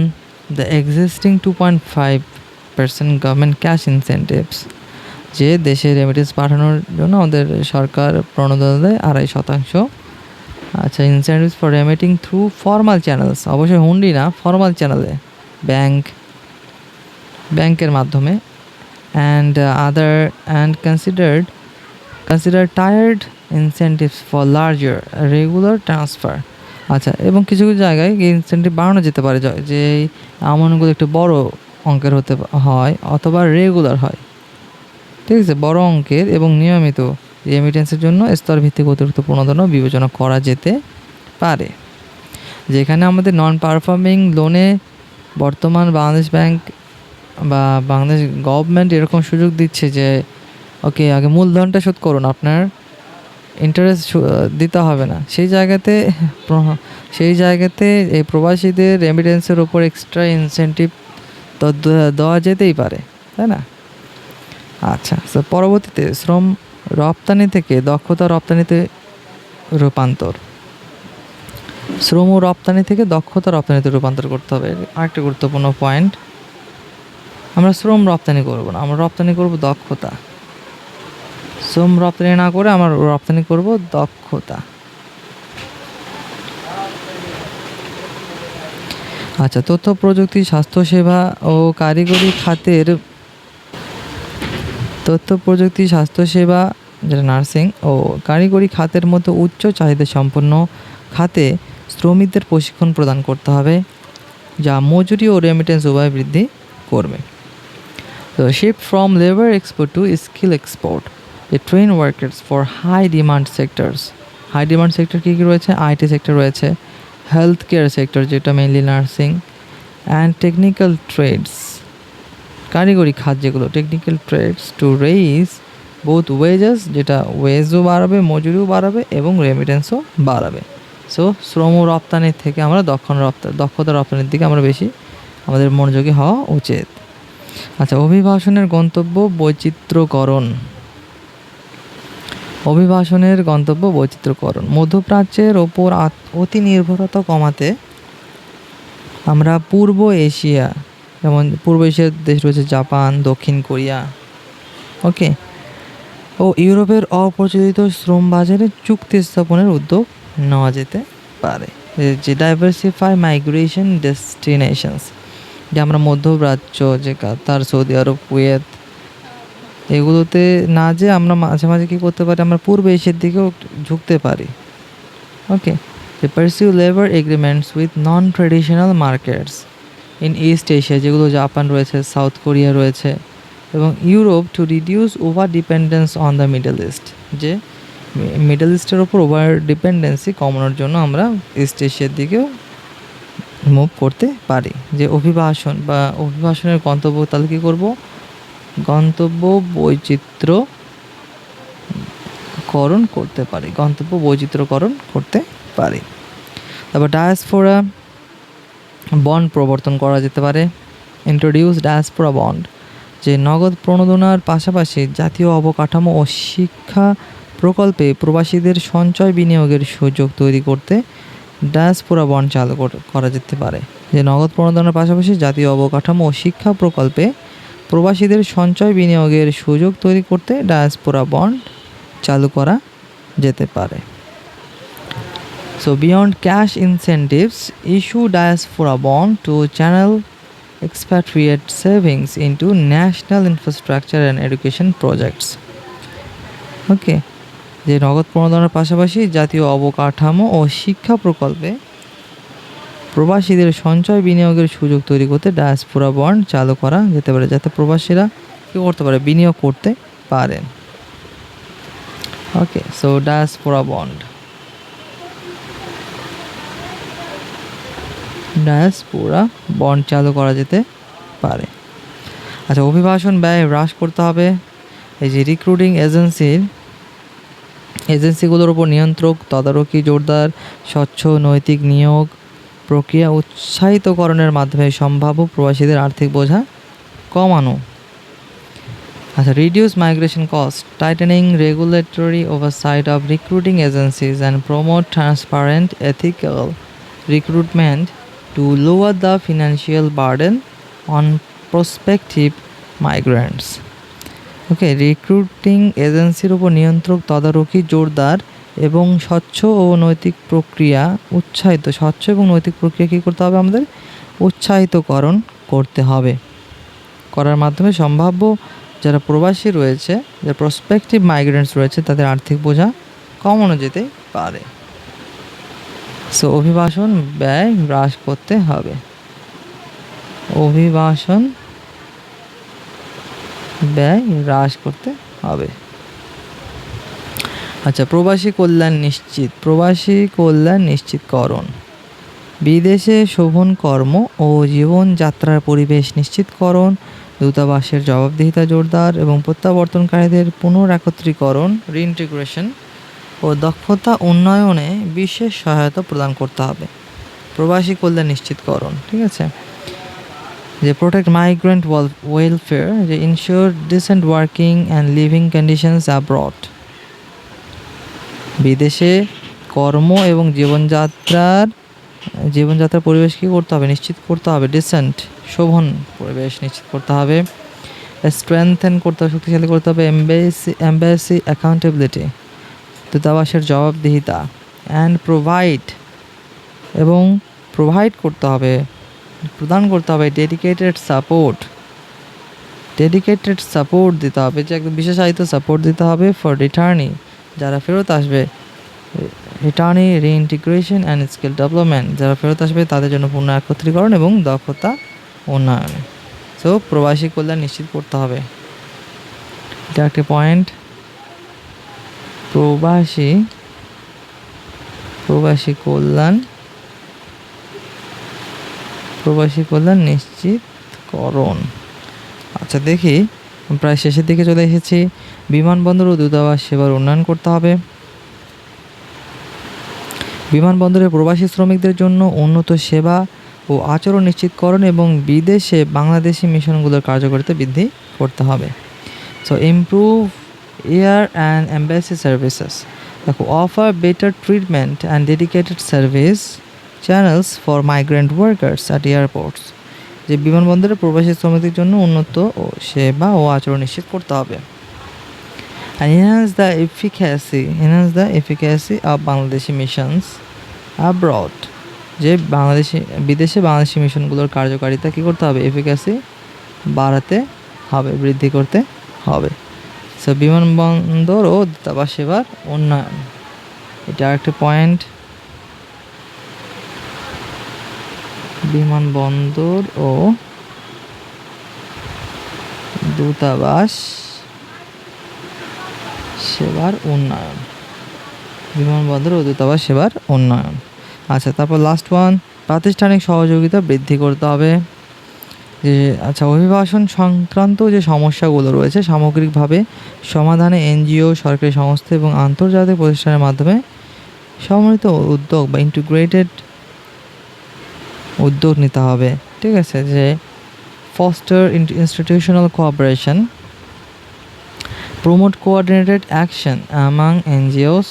the existing 2.5% government cash incentives, যে দেশে রেমিটেন্স পাঠানোর জন্য আমাদের সরকার প্রণোদনা দেয় 2.5%। আচ্ছা, incentives for remitting through formal channels, অবশ্যই হুন্ডি না, ফর্মাল চ্যানেলে, ব্যাংকের মাধ্যমে, and consider tiered incentives for larger regular transfer. আচ্ছা, এবং কিছু জায়গায় ইনসেন্টিভ বাড়ানো যেতে পারে, যে অ্যামাউন্টগুলো একটু বড় অঙ্কের হতে হয় অথবা রেগুলার হয়। ঠিক আছে, বড় অঙ্কের এবং নিয়মিত রেমিটেন্সের জন্য স্তরভিত্তিক অতিরিক্ত প্রণোদনা বিবেচনা করা যেতে পারে। যেখানে আমাদের নন পারফর্মিং লোনে বর্তমান বাংলাদেশ ব্যাংক বা বাংলাদেশ গভর্নমেন্ট এরকম সুযোগ দিচ্ছে যে ওকে, আগে মূলধনটা শোধ করুন, আপনার ইন্টারেস্ট দিতে হবে না। সেই জায়গাতে এই প্রবাসীদের রেমিটেন্সের ওপর এক্সট্রা ইনসেন্টিভ তো দেওয়া যেতেই পারে, তাই না? আচ্ছা, পরবর্তীতে শ্রম রপ্তানি থেকে দক্ষতা রপ্তানিতে রূপান্তর, করতে হবে। আরেকটা গুরুত্বপূর্ণ পয়েন্ট, আমরা শ্রম রপ্তানি করব না, আমরা রপ্তানি করব দক্ষতা। শ্রম রপ্তানি না করে আমরা রপ্তানি করব দক্ষতা। আচ্ছা, তথ্য প্রযুক্তি, স্বাস্থ্যসেবা ও কারিগরি খাতের যেটা নার্সিং ও কারিগরি খাতের মতো উচ্চ চাহিদা সম্পন্ন খাতে শ্রমিকদের প্রশিক্ষণ প্রদান করতে হবে, যা মজুরি ও রেমিটেন্স উভয় বৃদ্ধি করবে। তো shift from labour export to skill export, the train workers for high demand sectors. High demand sector কী কী রয়েছে? আইটি সেক্টর রয়েছে, হেলথ কেয়ার সেক্টর, যেটা mainly nursing, and technical trades, কারিগরি খাত যেগুলো, technical trades, to raise both wages, যেটা ওয়েজও বাড়াবে, মজুরিও বাড়াবে এবং রেমিটেন্সও বাড়াবে। সো শ্রম রপ্তানির থেকে আমরা দক্ষতা রপ্তানির দিকে আমরা বেশি আমাদের মনোযোগী হওয়া উচিত। আচ্ছা, অভিবাসনের গন্তব্য বৈচিত্র্যকরণ। অভিবাসনের গন্তব্য বৈচিত্র্যকরণ। মধ্যপ্রাচ্যের ওপর অতি নির্ভরতা কমাতে আমরা পূর্ব এশিয়া, যেমন পূর্ব এশিয়ার দেশ রয়েছে জাপান, দক্ষিণ কোরিয়া, ওকে, ও ইউরোপের অপ্রচলিত শ্রম বাজারে চুক্তি স্থাপনের উদ্যোগ নেওয়া যেতে পারে। যে ডাইভার্সিফাই মাইগ্রেশন ডেস্টিনেশনস, যে আমরা মধ্যপ্রাচ্য, যে কাতার, সৌদি আরব, কুয়েত, এগুলোতে না যে আমরা মাঝে মাঝে কী করতে পারি, আমরা পূর্ব এশিয়ার দিকেও ঝুঁকতে পারি। ওকে, যে pursue labour agreements with non traditional markets in east Asia, যেগুলো জাপান রয়েছে, সাউথ কোরিয়া রয়েছে, এবং Europe, to reduce over dependence on the middle east, যে মিডল ইস্টের ওপর ওভার ডিপেন্ডেন্সি কমানোর জন্য আমরা ইস্ট এশিয়ার দিকেও মুভ করতে পারি। যে অভিবাসনের গন্তব্য, তাহলে কী করব, গন্তব্য বৈচিত্র্যকরণ করতে পারি, তারপর ডায়াসপোরা বন্ড প্রবর্তন করা যেতে পারে। ইন্ট্রোডিউস ডায়াসপোরা বন্ড, যে নগদ প্রণোদনার পাশাপাশি জাতীয় অবকাঠামো ও শিক্ষা প্রকল্পে প্রবাসীদের সঞ্চয় বিনিয়োগের সুযোগ তৈরি করতে ডায়াসপোরা বন্ড চালু করা যেতে পারে। যে নগদ প্রণোদনার পাশাপাশি জাতীয় অবকাঠামো ও শিক্ষা প্রকল্পে প্রবাসীদের সঞ্চয় বিনিয়োগের সুযোগ তৈরি করতে ডায়াসপোরা বন্ড চালু করা যেতে পারে। So beyond cash incentives, issue diaspora bond to channel expatriate savings into national infrastructure and education projects. ওকে, যে নগদ প্রণোদনার পাশাপাশি জাতীয় অবকাঠামো ও শিক্ষা প্রকল্পে প্রবাসীদের সঞ্চয় বিনিয়োগের সুযোগ তৈরি করতে ডায়াসপোরা বন্ড চালু করা যেতে পারে, যাতে প্রবাসীরা কী করতে পারে, বিনিয়োগ করতে পারেন। ওকে, সো ডায়াসপোরা বন্ড চালু করা যেতে পারে। আচ্ছা, অভিবাসন ব্যয় হ্রাস করতে হবে। এই যে রিক্রুটিং এজেন্সিগুলোর উপর নিয়ন্ত্রক তদারকি জোরদার, স্বচ্ছ নৈতিক নিয়োগ প্রক্রিয়া উৎসাহিতকরণের মাধ্যমে সম্ভাব্য প্রবাসীদের আর্থিক বোঝা কমানো। আচ্ছা, reduce migration cost, tightening regulatory oversight of recruiting agencies and promote transparent ethical recruitment to lower the financial burden on prospective migrants. Okay, recruiting এজেন্সির উপর নিয়ন্ত্রক তদারকি জোরদার এবং স্বচ্ছ এবং নৈতিক প্রক্রিয়া কী করতে হবে, আমাদের উৎসাহিতকরণ করতে হবে, করার মাধ্যমে সম্ভাব্য যারা প্রবাসী রয়েছে, যে প্রসপেক্টিভ মাইগ্রেন্টস রয়েছে, তাদের আর্থিক বোঝা কমানো যেতে পারে। সো অভিবাসন ব্যয় হ্রাস করতে হবে। আচ্ছা, প্রবাসী কল্যাণ নিশ্চিতকরণ, বিদেশে শোভন কর্ম ও জীবনযাত্রার পরিবেশ নিশ্চিতকরণ, দূতাবাসের জবাবদিহিতা জোরদার এবং প্রত্যাবর্তনকারীদের পুনরাকত্রীকরণ, রিইন্টিগ্রেশন ও দক্ষতা উন্নয়নে বিশেষ সহায়তা প্রদান করতে হবে। প্রবাসী কল্যাণ নিশ্চিতকরণ, ঠিক আছে, যে প্রোটেক্ট মাইগ্রেন্ট ওয়েলফেয়ার, যে ensure decent working and living conditions abroad, বিদেশে কর্ম এবং জীবনযাত্রার পরিবেশ কী করতে হবে, নিশ্চিত করতে হবে, ডিসেন্ট শোভন পরিবেশ নিশ্চিত করতে হবে। স্ট্রেংথেন করতে হবে, শক্তিশালী করতে হবে এমবাসি অ্যাকাউন্টেবিলিটি, দূতাবাসের জবাবদিহিতা, অ্যান্ড প্রদান করতে হবে ডেডিকেটেড সাপোর্ট দিতে হবে, যে একদম বিশেষায়িত সাপোর্ট দিতে হবে ফর রিটার্নি, যারা ফেরত আসবে, রিটার্নি রিইন্টিগ্রেশন অ্যান্ড স্কিল ডেভেলপমেন্ট, যারা ফেরত আসবে তাদের জন্য পূর্ণ একত্রীকরণ এবং দক্ষতা উন্নয়নে। সো প্রবাসী কল্যাণ নিশ্চিত করতে হবে, এটা একটা পয়েন্ট। প্রবাসী কল্যাণ প্রবাসী কল্যাণ নিশ্চিতকরণ। আচ্ছা দেখি, প্রায় শেষের দিকে চলে এসেছি। বিমানবন্দর ও দূতাবাস সেবার উন্নয়ন করতে হবে। বিমানবন্দরে প্রবাসী শ্রমিকদের জন্য উন্নত সেবা ও আচরণ নিশ্চিতকরণ এবং বিদেশে বাংলাদেশি মিশনগুলোর কার্যকারিতা বৃদ্ধি করতে হবে। So improve air and embassy services, দেখো offer better treatment and dedicated service channels for migrant workers at airports, যে বিমানবন্দরে প্রবাসী শ্রমিকদের জন্য উন্নত ও সেবা ও আচরণ নিশ্চিত করতে হবে। And enhance the efficacy of Bangladeshi missions abroad, যে বিদেশে বাংলাদেশি মিশনগুলোর কার্যকারিতা কী করতে হবে, এফিকাসি বাড়াতে হবে, বৃদ্ধি করতে হবে। সো বিমানবন্দর ও দূতাবাস সেবার উন্নয়ন, এটা আরেকটা পয়েন্ট। বিমানবন্দর ও দূতাবাস সেবার উন্নয়ন, বিমানবন্দর ও দূতাবাস সেবার উন্নয়ন। আচ্ছা তারপর লাস্ট ওয়ান, প্রাতিষ্ঠানিক সহযোগিতা বৃদ্ধি করতে হবে। যে আচ্ছা অভিবাসন সংক্রান্ত যে সমস্যাগুলো রয়েছে সামগ্রিকভাবে সমাধানে এনজিও, সরকারি সংস্থা এবং আন্তর্জাতিক প্রতিষ্ঠানের মাধ্যমে সমন্বিত উদ্যোগ বা ইন্টিগ্রেটেড উদ্যোগ নিতে হবে। ঠিক আছে, যে foster institutional cooperation, promote coordinated action among NGOs,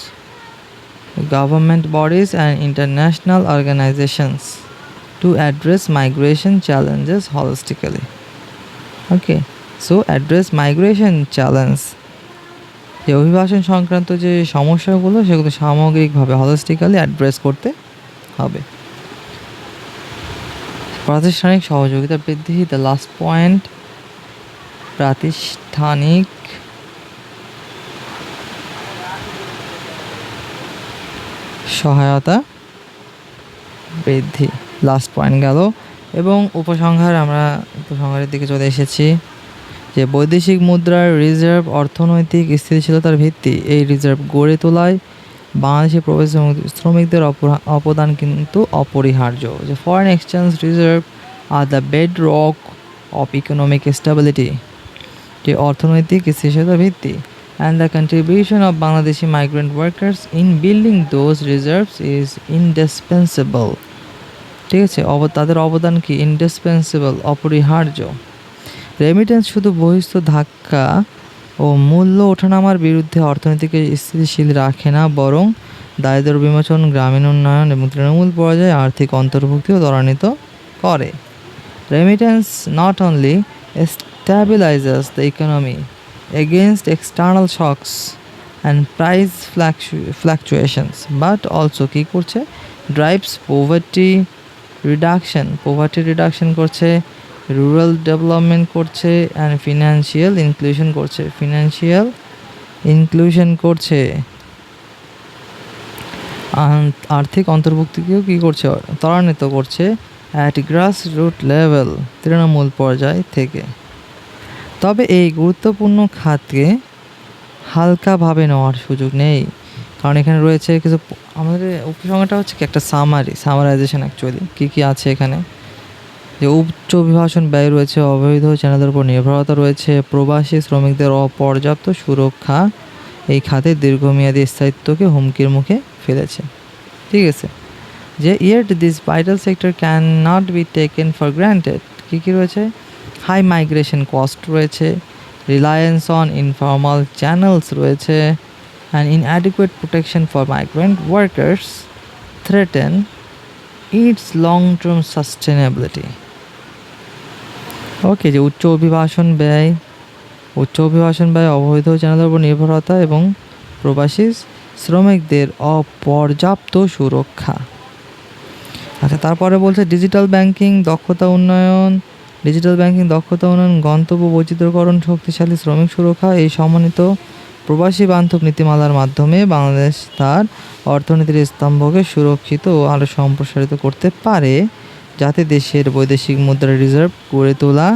government bodies and international organizations to address migration challenges holistically. Okay, so address migration challenge, যে অভিবাসন সংক্রান্ত যে সমস্যাগুলো সেগুলো সামগ্রিকভাবে হলিস্টিক্যালি অ্যাড্রেস করতে হবে। প্রাতিষ্ঠানিক সহযোগিতা বৃদ্ধি, দ্য লাস্ট পয়েন্ট, প্রাতিষ্ঠানিক সহায়তা বৃদ্ধি, লাস্ট পয়েন্ট গেল। এবং আমরা উপসংহারের দিকে চলে এসেছি। যে বৈদেশিক মুদ্রার রিজার্ভ অর্থনৈতিক স্থিতিশীলতার ভিত্তি, এই রিজার্ভ গড়ে তোলায় বাংলাদেশি প্রবাসী শ্রমিকদের অবদান কিন্তু অপরিহার্য। যে foreign exchange reserve are the bedrock of economic stability, যে অর্থনৈতিক স্থিতিশীলতার ভিত্তি, and the contribution of Bangladeshi migrant workers in building those reserves is indispensable. ঠিক আছে, তাদের অবদান কি, ইন্ডিসপেন্সেবল, অপরিহার্য। রেমিটেন্স শুধু বহিস্থ ধাক্কা ও মূল্য ওঠানামার বিরুদ্ধে অর্থনীতিকে স্থিতিশীল রাখে না, বরং দারিদ্র্য বিমোচন, গ্রামীণ উন্নয়ন এবং তৃণমূল পর্যায়ে আর্থিক অন্তর্ভুক্তিও ত্বরান্বিত করে। Remittance not only stabilizes the economy against external shocks and price fluctuations, but also কি করছে, drives poverty reduction করছে, rural development করছে, and financial inclusion করছে, আর্থিক অন্তর্ভুক্তিকেও কি করছে, ত্বরান্বিত করছে at grassroots level, তৃণমূল পর্যায় থেকে। তবে এই গুরুত্বপূর্ণ খাতকে হালকাভাবে নেওয়ার সুযোগ নেই, কারণ এখানে রয়েছে কিছু, আমাদের উপসংহারটা হচ্ছে কি একটা সামারাইজেশন অ্যাকচুয়ালি কী আছে এখানে। যে উচ্চ অভিবাসন ব্যয় রয়েছে, অবৈধ চ্যানেলের উপর নির্ভরতা রয়েছে, প্রবাসী শ্রমিকদের অপর্যাপ্ত সুরক্ষা এই খাতের দীর্ঘমেয়াদী স্থায়িত্বকে হুমকির মুখে ফেলেছে। ঠিক আছে, যে yet this vital sector cannot be taken for granted, কী রয়েছে, হাই মাইগ্রেশন কস্ট রয়েছে, রিলায়েন্স অন ইনফর্মাল চ্যানেলস রয়েছে, and inadequate protection for migrant workers threaten its long-term sustainability. ওকে, যে উচ্চ অভিবাসন ব্যয়, অবৈধ চ্যানেলের উপর নির্ভরতা এবং প্রবাসী শ্রমিকদের অপর্যাপ্ত সুরক্ষা। আচ্ছা তারপরে বলছে ডিজিটাল ব্যাংকিং দক্ষতা উন্নয়ন, গন্তব্য বৈচিত্র্যকরণ, শক্তিশালী শ্রমিক সুরক্ষা, এই সমন্বিত প্রবাসী বান্ধব নীতিমালার মাধ্যমে বাংলাদেশ তার অর্থনীতির স্তম্ভকে সুরক্ষিত ও আরও সম্প্রসারিত করতে পারে, যাতে দেশের বৈদেশিক মুদ্রার রিজার্ভ গড়ে তোলা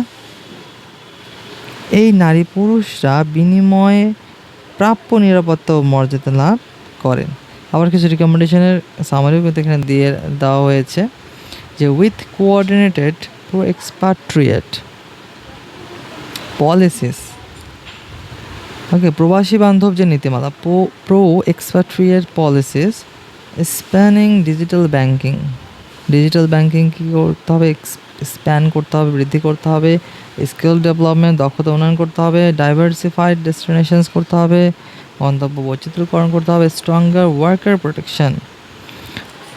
এই নারী পুরুষরা বিনিময়ে প্রাপ্য নিরাপত্তা ও মর্যাদা লাভ করেন। আবার কিছু রিকমেন্ডেশনের সামারিও কিন্তু এখানে দেওয়া হয়েছে। যে with coordinated pro expatriate policies, okay, প্রবাসী বান্ধব যে নীতিমালা, pro expatriate policies spanning digital banking কী করতে হবে, স্প্যান করতে হবে, বৃদ্ধি করতে হবে, স্কিল ডেভেলপমেন্ট দক্ষতা উন্নয়ন করতে হবে, ডাইভার্সিফাইড ডেস্টিনেশনস করতে হবে, গন্তব্য বৈচিত্র্যকরণ করতে হবে, স্ট্রঙ্গার ওয়ার্কার প্রোটেকশন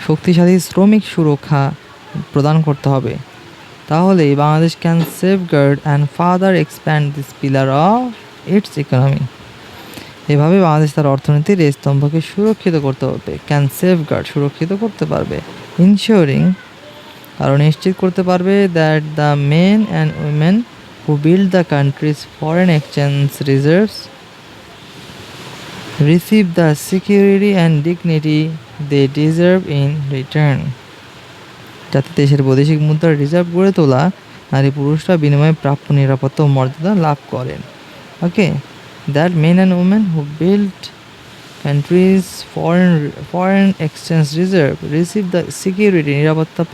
শক্তিশালী শ্রমিক সুরক্ষা প্রদান করতে হবে। তাহলেই Bangladesh can safeguard and further expand this pillar of its economy. এভাবে বাংলাদেশ তার অর্থনীতির এই স্তম্ভকে সুরক্ষিত করতে পারবে। ক্যান সেফগার্ড সুরক্ষিত করতে পারবে, ইনশিওরিং আরও নিশ্চিত করতে পারবে that the men and women who build the country's foreign exchange reserves receive the security and dignity they deserve in return. যাতে দেশের বৈদেশিক মুদ্রার রিজার্ভ গড়ে তোলা নারী পুরুষরা বিনিময়ে প্রাপ্য নিরাপত্তা ও মর্যাদা লাভ করেন। Okay, that men and women who build country's foreign exchange reserve receive the security নিরাপত্তা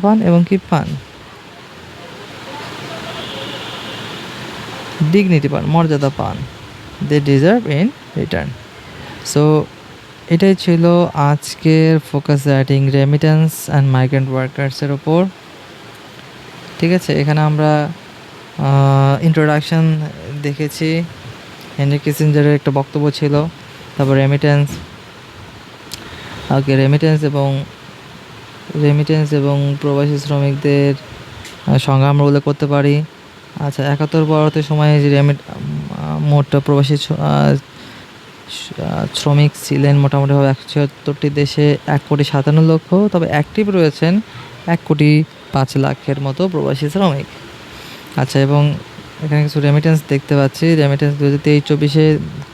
পান এবং কি পান, ডিগনিটি পান, মর্যাদা পান, they deserve in return. So এটাই ছিল আজকের focus writing remittance and migrant ওয়ার্কার্সের ওপর। ঠিক আছে, এখানে আমরা ইন্ট্রোডাকশন দেখেছি, হেনরি কিসিঞ্জারের একটা বক্তব্য ছিল, তারপর রেমিটেন্স এবং প্রবাসী শ্রমিকদের সংজ্ঞা আমরা উল্লেখ করতে পারি। আচ্ছা, 71 পরবর্তী সময়ে যে মোট প্রবাসী শ্রমিক ছিলেন মোটামুটিভাবে 176টি দেশে 1,57,00,000, তবে অ্যাক্টিভ রয়েছেন 1,05,00,000 মতো প্রবাসী শ্রমিক। আচ্ছা, এবং এখানে কিছু রেমিটেন্স দেখতে পাচ্ছি। রেমিটেন্স 2023-24-এ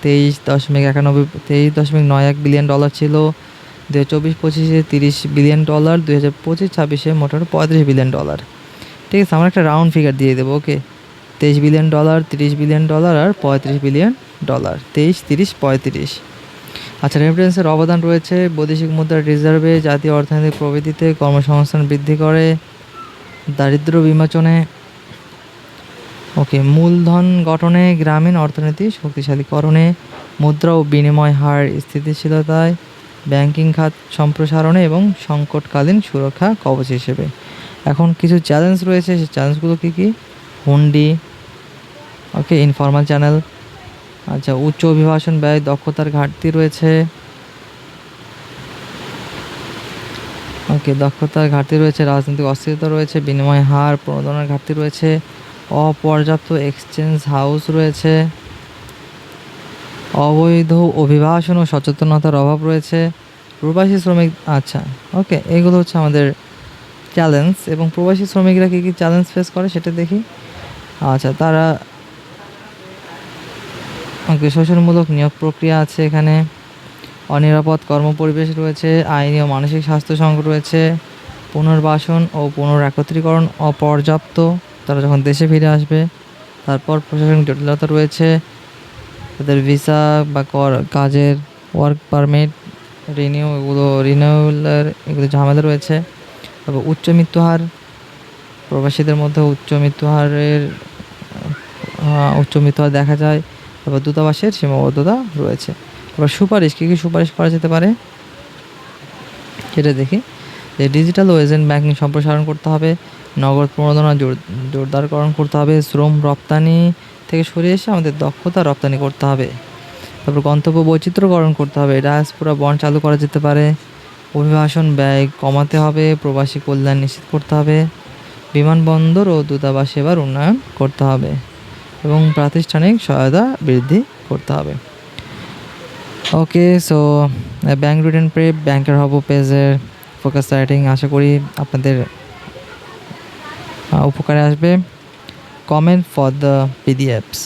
23.91 বিলিয়ন ডলার ছিল, 2024-25-এ $30 বিলিয়ন, 2025-26-এ মোটামুটি $35 বিলিয়ন। ঠিক আছে, আমরা একটা রাউন্ড ফিগার দিয়ে দেবো। ওকে, $23 বিলিয়ন, $30 বিলিয়ন আর $35 বিলিয়ন, 23, 30, 35। আচ্ছা, রেমিটেন্সের অবদান রয়েছে বৈদেশিক মুদ্রার রিজার্ভে, জাতীয় অর্থনৈতিক প্রবৃদ্ধিতে, কর্মসংস্থান বৃদ্ধি করে, দারিদ্র্য বিমোচনে, ওকে, মূলধন গঠনে, গ্রামীণ অর্থনীতি শক্তিশালীকরণে, মুদ্রা ও বিনিময় হার স্থিতিশীলতায়, ব্যাংকিং খাত সম্প্রসারণে এবং সংকটকালীন সুরক্ষা কবচ হিসেবে। এখন কিছু চ্যালেঞ্জ রয়েছে, সেই চ্যালেঞ্জগুলো কী কী? হুন্ডি, ওকে, ইনফরমাল চ্যানেল। আচ্ছা, উচ্চ অভিবাসন ব্যয়, দক্ষতার ঘাটতি রয়েছে, ওকে, দক্ষতার ঘাটতি রয়েছে, রাজনৈতিক অস্থিরতা রয়েছে, বিনিময় হার প্রণোদনার ঘাটতি রয়েছে, অপর্যাপ্ত এক্সচেঞ্জ হাউস রয়েছে, অবৈধ অভিবাসন ও সচেতনতার অভাব রয়েছে, প্রবাসী শ্রমিক। আচ্ছা, ওকে, এগুলো হচ্ছে আমাদের চ্যালেঞ্জ। এবং প্রবাসী শ্রমিকরা কী কী চ্যালেঞ্জ ফেস করে সেটা দেখি। আচ্ছা, তারা ওকে, শোষণমূলক নিয়োগ প্রক্রিয়া আছে এখানে, অনিরাপদ কর্মপরিবেশ রয়েছে, আইনি ও মানসিক স্বাস্থ্য সংকট রয়েছে, পুনর্বাসন ও পুনরাকত্রীকরণ অপর্যাপ্ত তারা যখন দেশে ফিরে আসবে। তারপর প্রশাসনিক জটিলতা রয়েছে, তাদের ভিসা বা কাজের ওয়ার্ক পারমিট রিনিউয়ালের এগুলো ঝামেলা রয়েছে। তারপর উচ্চ মৃত্যুহার, প্রবাসীদের মধ্যে উচ্চ মৃত্যুহার দেখা যায়। তারপর দূতাবাসের সীমাবদ্ধতা রয়েছে। তারপর সুপারিশ, কী কী সুপারিশ করা যেতে পারে সেটা দেখি। যে ডিজিটাল ও এজেন্ট ব্যাংকিং সম্প্রসারণ করতে হবে, নগদ প্রণোদনা জোরদারকরণ করতে হবে, শ্রম রপ্তানি থেকে সরে এসে আমাদের দক্ষতা রপ্তানি করতে হবে। তারপর গন্তব্য বৈচিত্র্যকরণ করতে হবে, ডায়াসপোরা বন্ড চালু করা যেতে পারে, অভিবাসন ব্যয় কমাতে হবে, প্রবাসী কল্যাণ নিশ্চিত করতে হবে, বিমানবন্দর ও দূতাবাস সেবার উন্নয়ন করতে হবে এবং প্রাতিষ্ঠানিক সহায়তা বৃদ্ধি করতে হবে। ওকে, সো ব্যাংক রিটার্ন প্রেপ, ব্যাংকের হব পেজের ফোকাস রাইটিং আশা করি আপনাদের উপকারে আসবে। Comment for the PDFs.